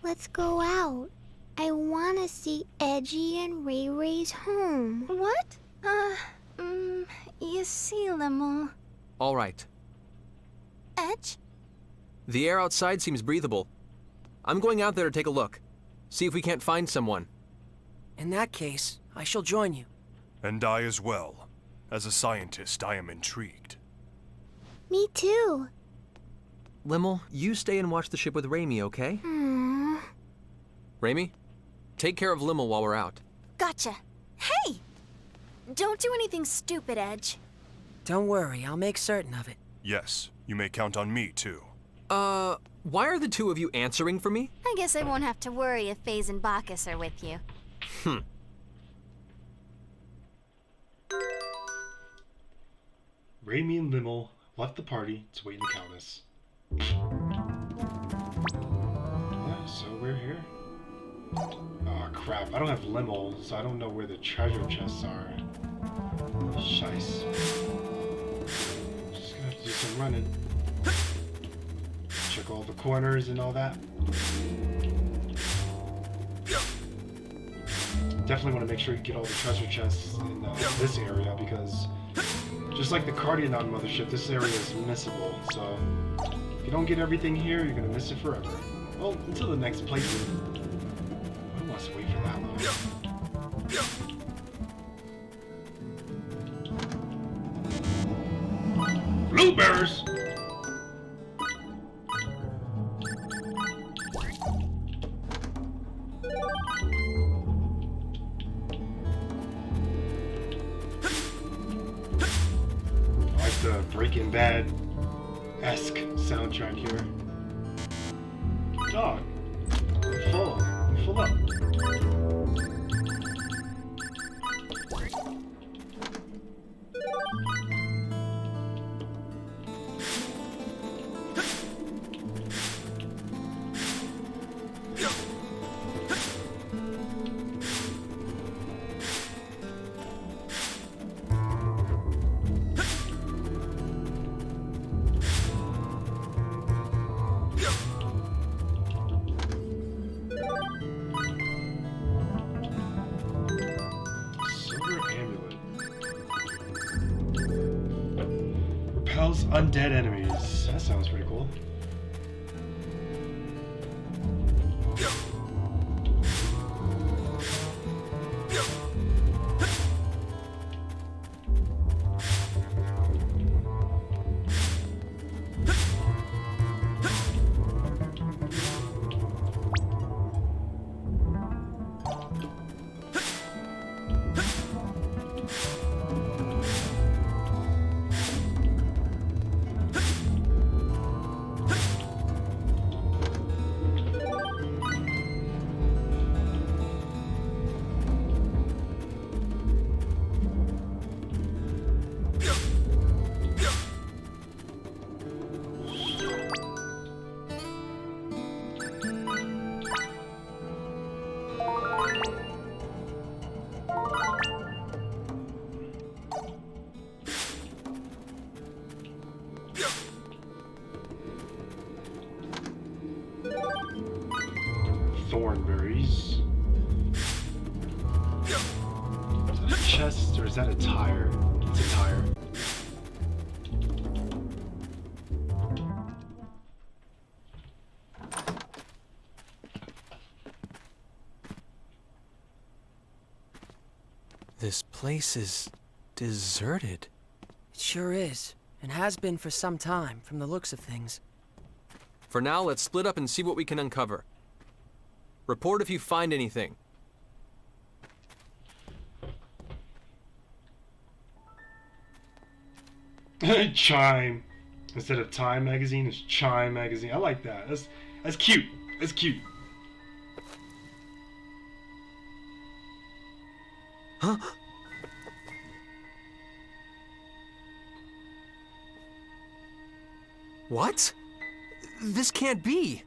Let's go out. I want to see Edgy and Ray Ray's home. What? You see, Lemel. All right. Edge? The air outside seems breathable. I'm going out there to take a look. See if we can't find someone. In that case, I shall join you. And I as well. As a scientist, I am intrigued. Me too. Lemel, you stay and watch the ship with Raimi, okay? Raimi, take care of Lemel while we're out. Gotcha. Hey! Don't do anything stupid, Edge. Don't worry, I'll make certain of it. Yes, you may count on me, too. Why are the two of you answering for me? I guess I won't have to worry if Faze and Bacchus are with you. Raimi and Lemel left the party to wait in the Countess. Yeah, so we're here. Oh crap, I don't have Lemel, so I don't know where the treasure chests are. Shice. Just gonna have to do some running. Check all the corners and all that. Definitely want to make sure you get all the treasure chests in this area, because just like the Cardionaut mothership, this area is missable. So if you don't get everything here, you're gonna miss it forever. Well, until the next playthrough. Who wants to wait for that long? Blueberries! The Breaking Bad-esque soundtrack here. Dog. I'm full up. Repels undead enemies. That sounds pretty cool. Thornberries. Is that a chest or is that a tire? It's a tire. This place is deserted. It sure is, and has been for some time, from the looks of things. For now, let's split up and see what we can uncover. Report if you find anything. Chime. Instead of Time magazine, it's Chime magazine. I like that. That's cute. That's cute. Huh? What? This can't be.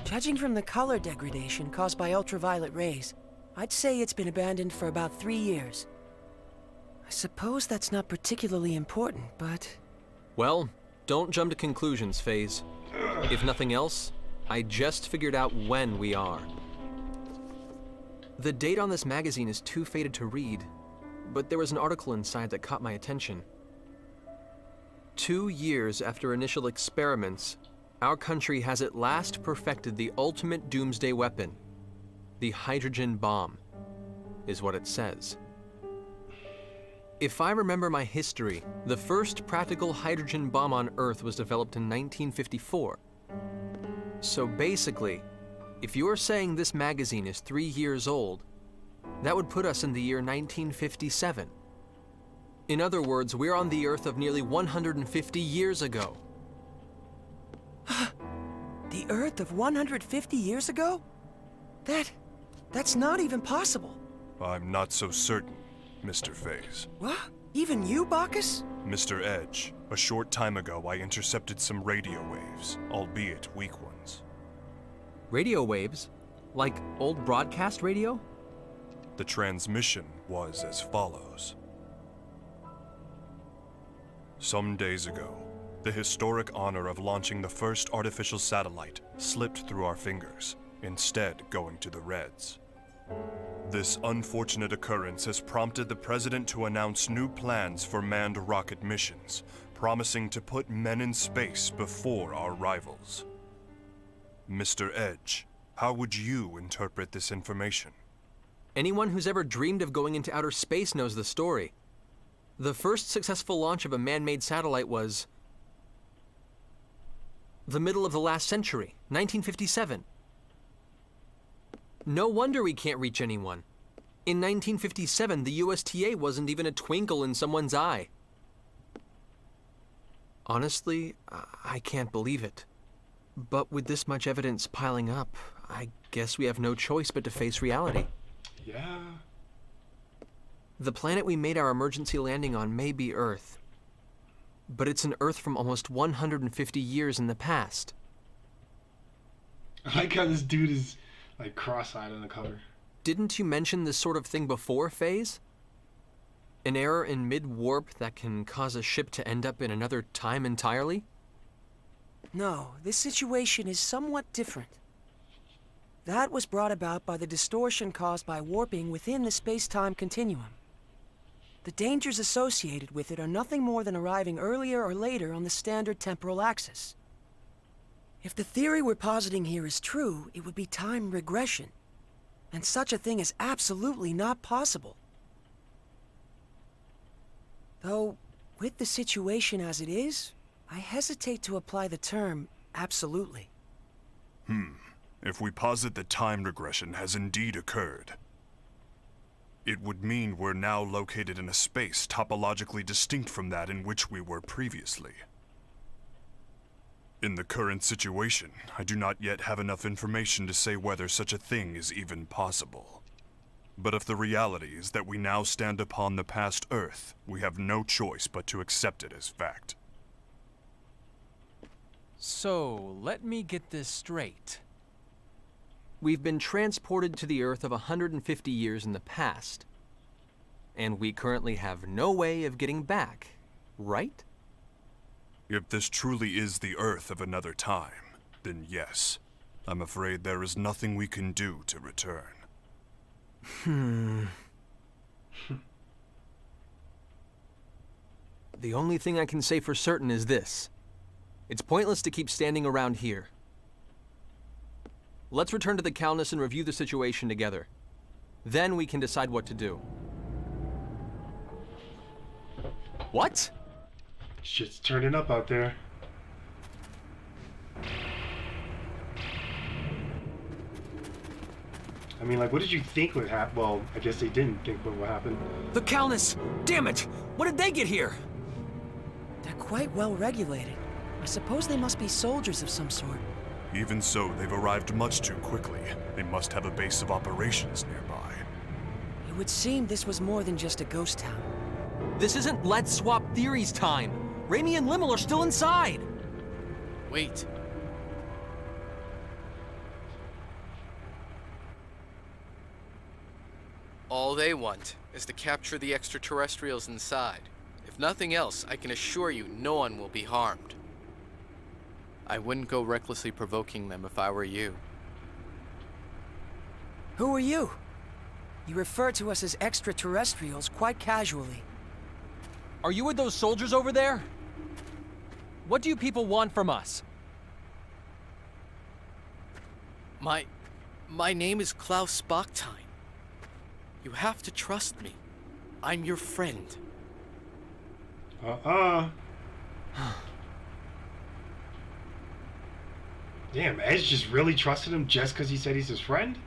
Judging from the color degradation caused by ultraviolet rays, I'd say it's been abandoned for about 3 years. I suppose that's not particularly important, but... Well, don't jump to conclusions, FaZe. If nothing else, I just figured out when we are. The date on this magazine is too faded to read, but there was an article inside that caught my attention. 2 years after initial experiments, our country has at last perfected the ultimate doomsday weapon. The hydrogen bomb, is what it says. If I remember my history, the first practical hydrogen bomb on Earth was developed in 1954. So basically, if you're saying this magazine is 3 years old, that would put us in the year 1957. In other words, we're on the Earth of nearly 150 years ago. The Earth of 150 years ago? That's not even possible. I'm not so certain, Mr. FaZe. What? Even you, Bacchus? Mr. Edge, a short time ago I intercepted some radio waves, albeit weak ones. Radio waves? Like old broadcast radio? The transmission was as follows. Some days ago, the historic honor of launching the first artificial satellite slipped through our fingers, instead going to the Reds. This unfortunate occurrence has prompted the President to announce new plans for manned rocket missions, promising to put men in space before our rivals. Mr. Edge, how would you interpret this information? Anyone who's ever dreamed of going into outer space knows the story. The first successful launch of a man-made satellite was the middle of the last century, 1957. No wonder we can't reach anyone. In 1957, the USTA wasn't even a twinkle in someone's eye. Honestly, I can't believe it. But with this much evidence piling up, I guess we have no choice but to face reality. Yeah. The planet we made our emergency landing on may be Earth, but it's an Earth from almost 150 years in the past. I like how this dude is like cross-eyed on the cover. Didn't you mention this sort of thing before, FaZe? An error in mid-warp that can cause a ship to end up in another time entirely? No, this situation is somewhat different. That was brought about by the distortion caused by warping within the space-time continuum. The dangers associated with it are nothing more than arriving earlier or later on the standard temporal axis. If the theory we're positing here is true, it would be time regression. And such a thing is absolutely not possible. Though, with the situation as it is, I hesitate to apply the term absolutely. If we posit that time regression has indeed occurred, it would mean we're now located in a space topologically distinct from that in which we were previously. In the current situation, I do not yet have enough information to say whether such a thing is even possible. But if the reality is that we now stand upon the past Earth, we have no choice but to accept it as fact. So, let me get this straight. We've been transported to the Earth of 150 years in the past, and we currently have no way of getting back, right? If this truly is the Earth of another time, then yes, I'm afraid there is nothing we can do to return. The only thing I can say for certain is this. It's pointless to keep standing around here. Let's return to the Calnus and review the situation together. Then we can decide what to do. What? Shit's turning up out there. I mean, like, what did you think would happen? Well, I guess they didn't think what would happen. The Calnus! Damn it! When did they get here? They're quite well regulated. I suppose they must be soldiers of some sort. Even so, they've arrived much too quickly. They must have a base of operations nearby. It would seem this was more than just a ghost town. This isn't Let's Swap Theories time! Raimi and Limmel are still inside! Wait. All they want is to capture the extraterrestrials inside. If nothing else, I can assure you no one will be harmed. I wouldn't go recklessly provoking them if I were you. Who are you? You refer to us as extraterrestrials quite casually. Are you with those soldiers over there? What do you people want from us? My name is Klaus Bachstein. You have to trust me. I'm your friend. Damn, Edge just really trusted him just because he said he's his friend?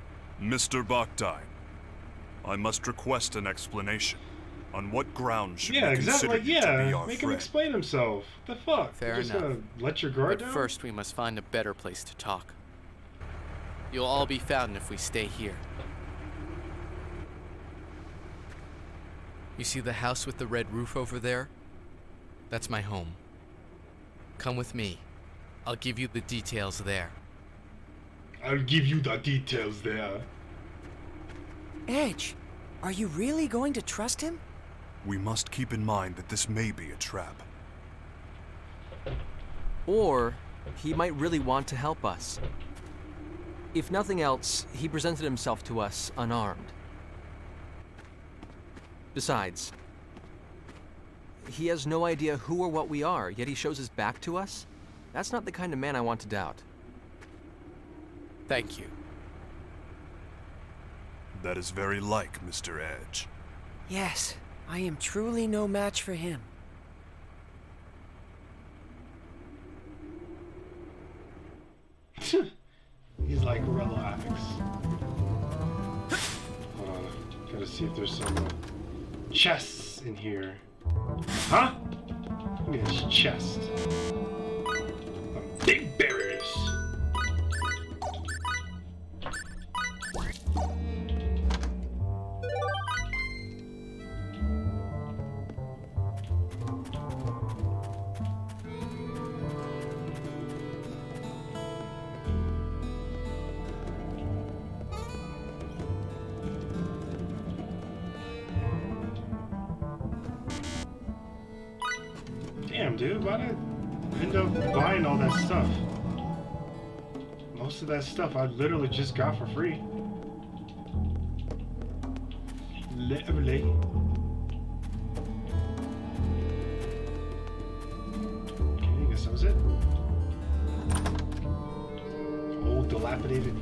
Mr. Bachstein, I must request an explanation. On what grounds should we consider you to be our make friend? him explain himself. The fuck? Fair You're just enough. gonna let your guard But down? first, we must find a better place to talk. You'll all be found if we stay here. You see the house with the red roof over there? That's my home. Come with me. I'll give you the details there. I'll give you the details there. Edge, are you really going to trust him? We must keep in mind that this may be a trap. Or he might really want to help us. If nothing else, he presented himself to us unarmed. Besides, he has no idea who or what we are, yet he shows his back to us? That's not the kind of man I want to doubt. Thank you. That is very like Mr. Edge. Yes, I am truly no match for him. He's like relax. Hold on, gotta see if there's some chests in here. Huh? Give me this chest. Big berries. Damn, dude, why did I end up buying all that stuff? Most of that stuff I literally just got for free. Literally. Okay, I guess that was it. Old dilapidated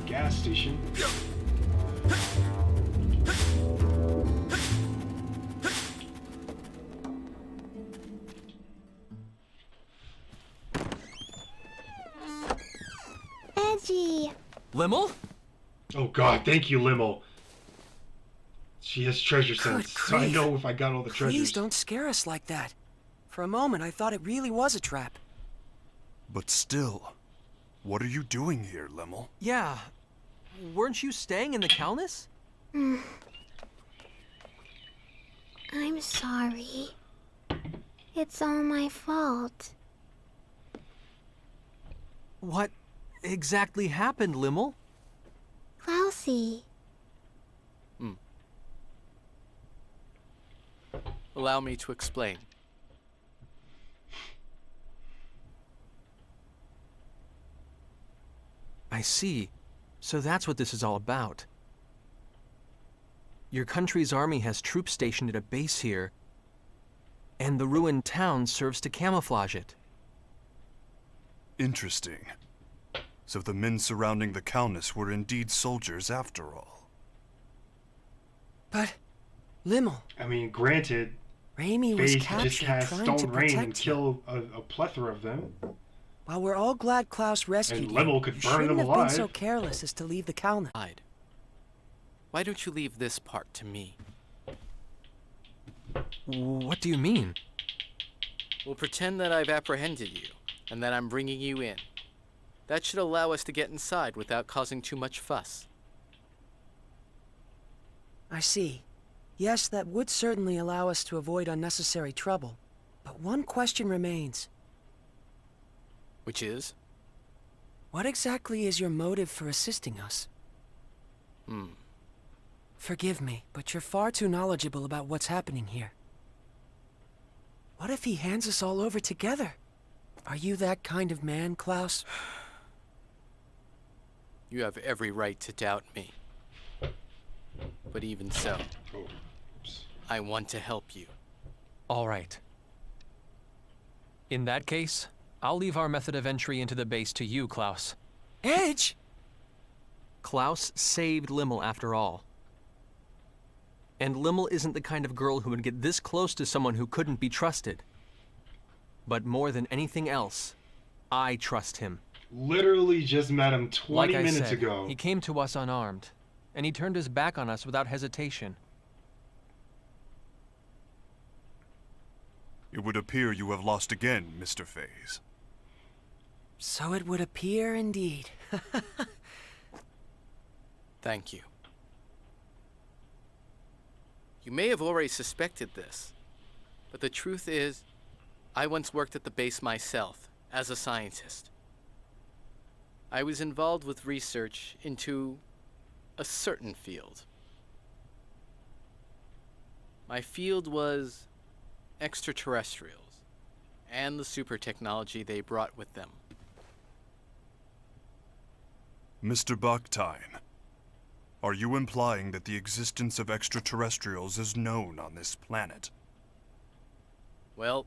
gas station. Edgy. Limmel? Oh god, thank you, Limmel. She has treasure sense, so I grief. know if I got all the treasures. Please don't scare us like that. For a moment, I thought it really was a trap. But still, what are you doing here, Limmel? Yeah. Weren't you staying in the Calnus? I'm sorry. It's all my fault. What exactly happened, Limmel? Klausy. Allow me to explain. I see. So that's what this is all about. Your country's army has troops stationed at a base here, and the ruined town serves to camouflage it. Interesting. So the men surrounding the Calnus were indeed soldiers after all. But, Limmel, I mean, granted, Raimi was Faith just captured cast trying to Stone Rain and protect you. kill a plethora of them. While we're all glad Klaus rescued And you, Limmel could you burn shouldn't them have alive. been so careless as to leave the Calnus. Hide. Why don't you leave this part to me? What do you mean? We'll pretend that I've apprehended you, and that I'm bringing you in. That should allow us to get inside without causing too much fuss. I see. Yes, that would certainly allow us to avoid unnecessary trouble. But one question remains. Which is? What exactly is your motive for assisting us? Forgive me, but you're far too knowledgeable about what's happening here. What if he hands us all over together? Are you that kind of man, Klaus? You have every right to doubt me. But even so, Oh, oops. I want to help you. All right. In that case, I'll leave our method of entry into the base to you, Klaus. Edge? Klaus saved Limmel after all. And Limmel isn't the kind of girl who would get this close to someone who couldn't be trusted. But more than anything else, I trust him. Literally just met him 20 Like I minutes said, ago. he came to us unarmed, and he turned his back on us without hesitation. It would appear you have lost again, Mr. Faze. So it would appear indeed. Thank you. You may have already suspected this, but the truth is, I once worked at the base myself, as a scientist. I was involved with research into a certain field. My field was extraterrestrials, and the super technology they brought with them. Mr. Bakhtin, are you implying that the existence of extraterrestrials is known on this planet? Well,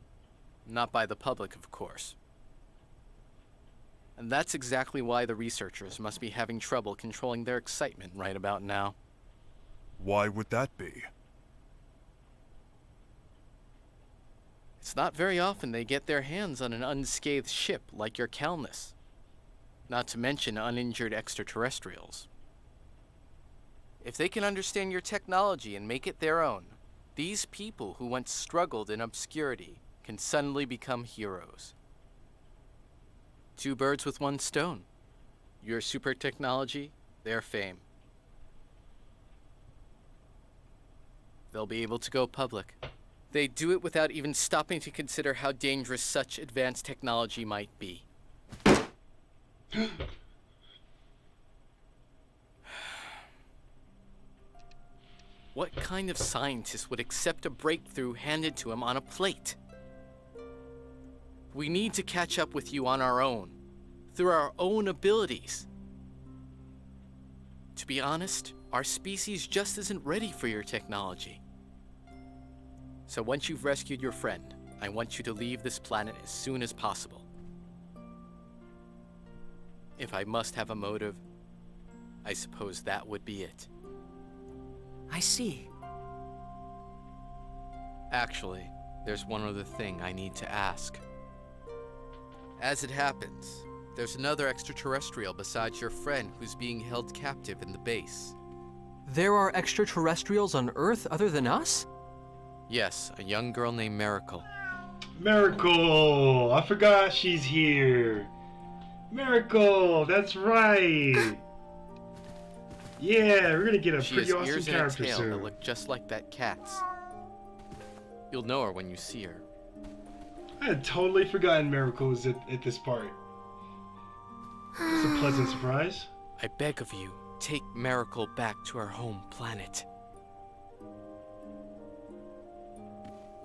not by the public, of course. And that's exactly why the researchers must be having trouble controlling their excitement right about now. Why would that be? It's not very often they get their hands on an unscathed ship like your Calnus. Not to mention uninjured extraterrestrials. If they can understand your technology and make it their own, these people who once struggled in obscurity can suddenly become heroes. Two birds with one stone. Your super technology, their fame. They'll be able to go public. They do it without even stopping to consider how dangerous such advanced technology might be. What kind of scientist would accept a breakthrough handed to him on a plate? We need to catch up with you on our own, through our own abilities. To be honest, our species just isn't ready for your technology. So once you've rescued your friend, I want you to leave this planet as soon as possible. If I must have a motive, I suppose that would be it. I see. Actually, there's one other thing I need to ask. As it happens, there's another extraterrestrial besides your friend who's being held captive in the base. There are extraterrestrials on Earth other than us? Yes, a young girl named Miracle. Miracle! I forgot she's here. Miracle, that's right. Yeah, we're gonna get a She pretty has awesome ears and a character tail soon. that look just like that cat's. You'll know her when you see her. I had totally forgotten Miracle was at this part. It's a pleasant surprise. I beg of you, take Miracle back to her home planet.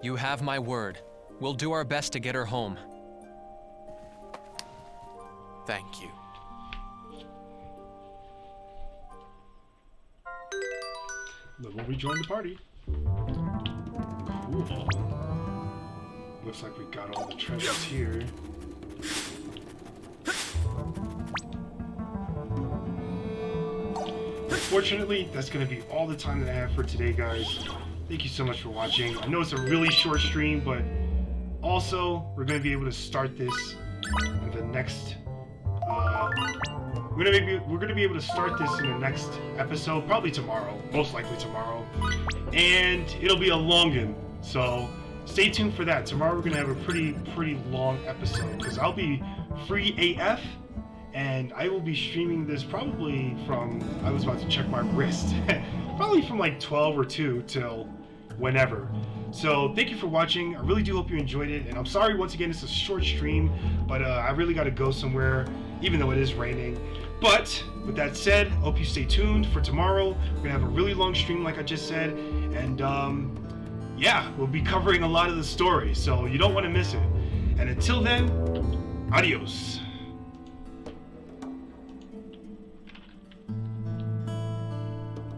You have my word. We'll do our best to get her home. Thank you. Look, when we join the party. Cool. Looks like we got all the treasures here. Unfortunately, that's going to be all the time that I have for today, guys. Thank you so much for watching. I know it's a really short stream, but also, we're going to be able to start this in the next... we're going to be able to start this in the next episode, probably tomorrow, most likely tomorrow. And it'll be a long one, so stay tuned for that. Tomorrow we're going to have a pretty long episode, because I'll be free AF. And I will be streaming this probably from, I was about to check my wrist, probably from like 12 or 2 till whenever. So thank you for watching. I really do hope you enjoyed it. And I'm sorry once again, it's a short stream, but I really got to go somewhere. even though it is raining. But with that said, hope you stay tuned for tomorrow. We're gonna have a really long stream, like I just said, and yeah, we'll be covering a lot of the story, so you don't want to miss it. And until then, adios.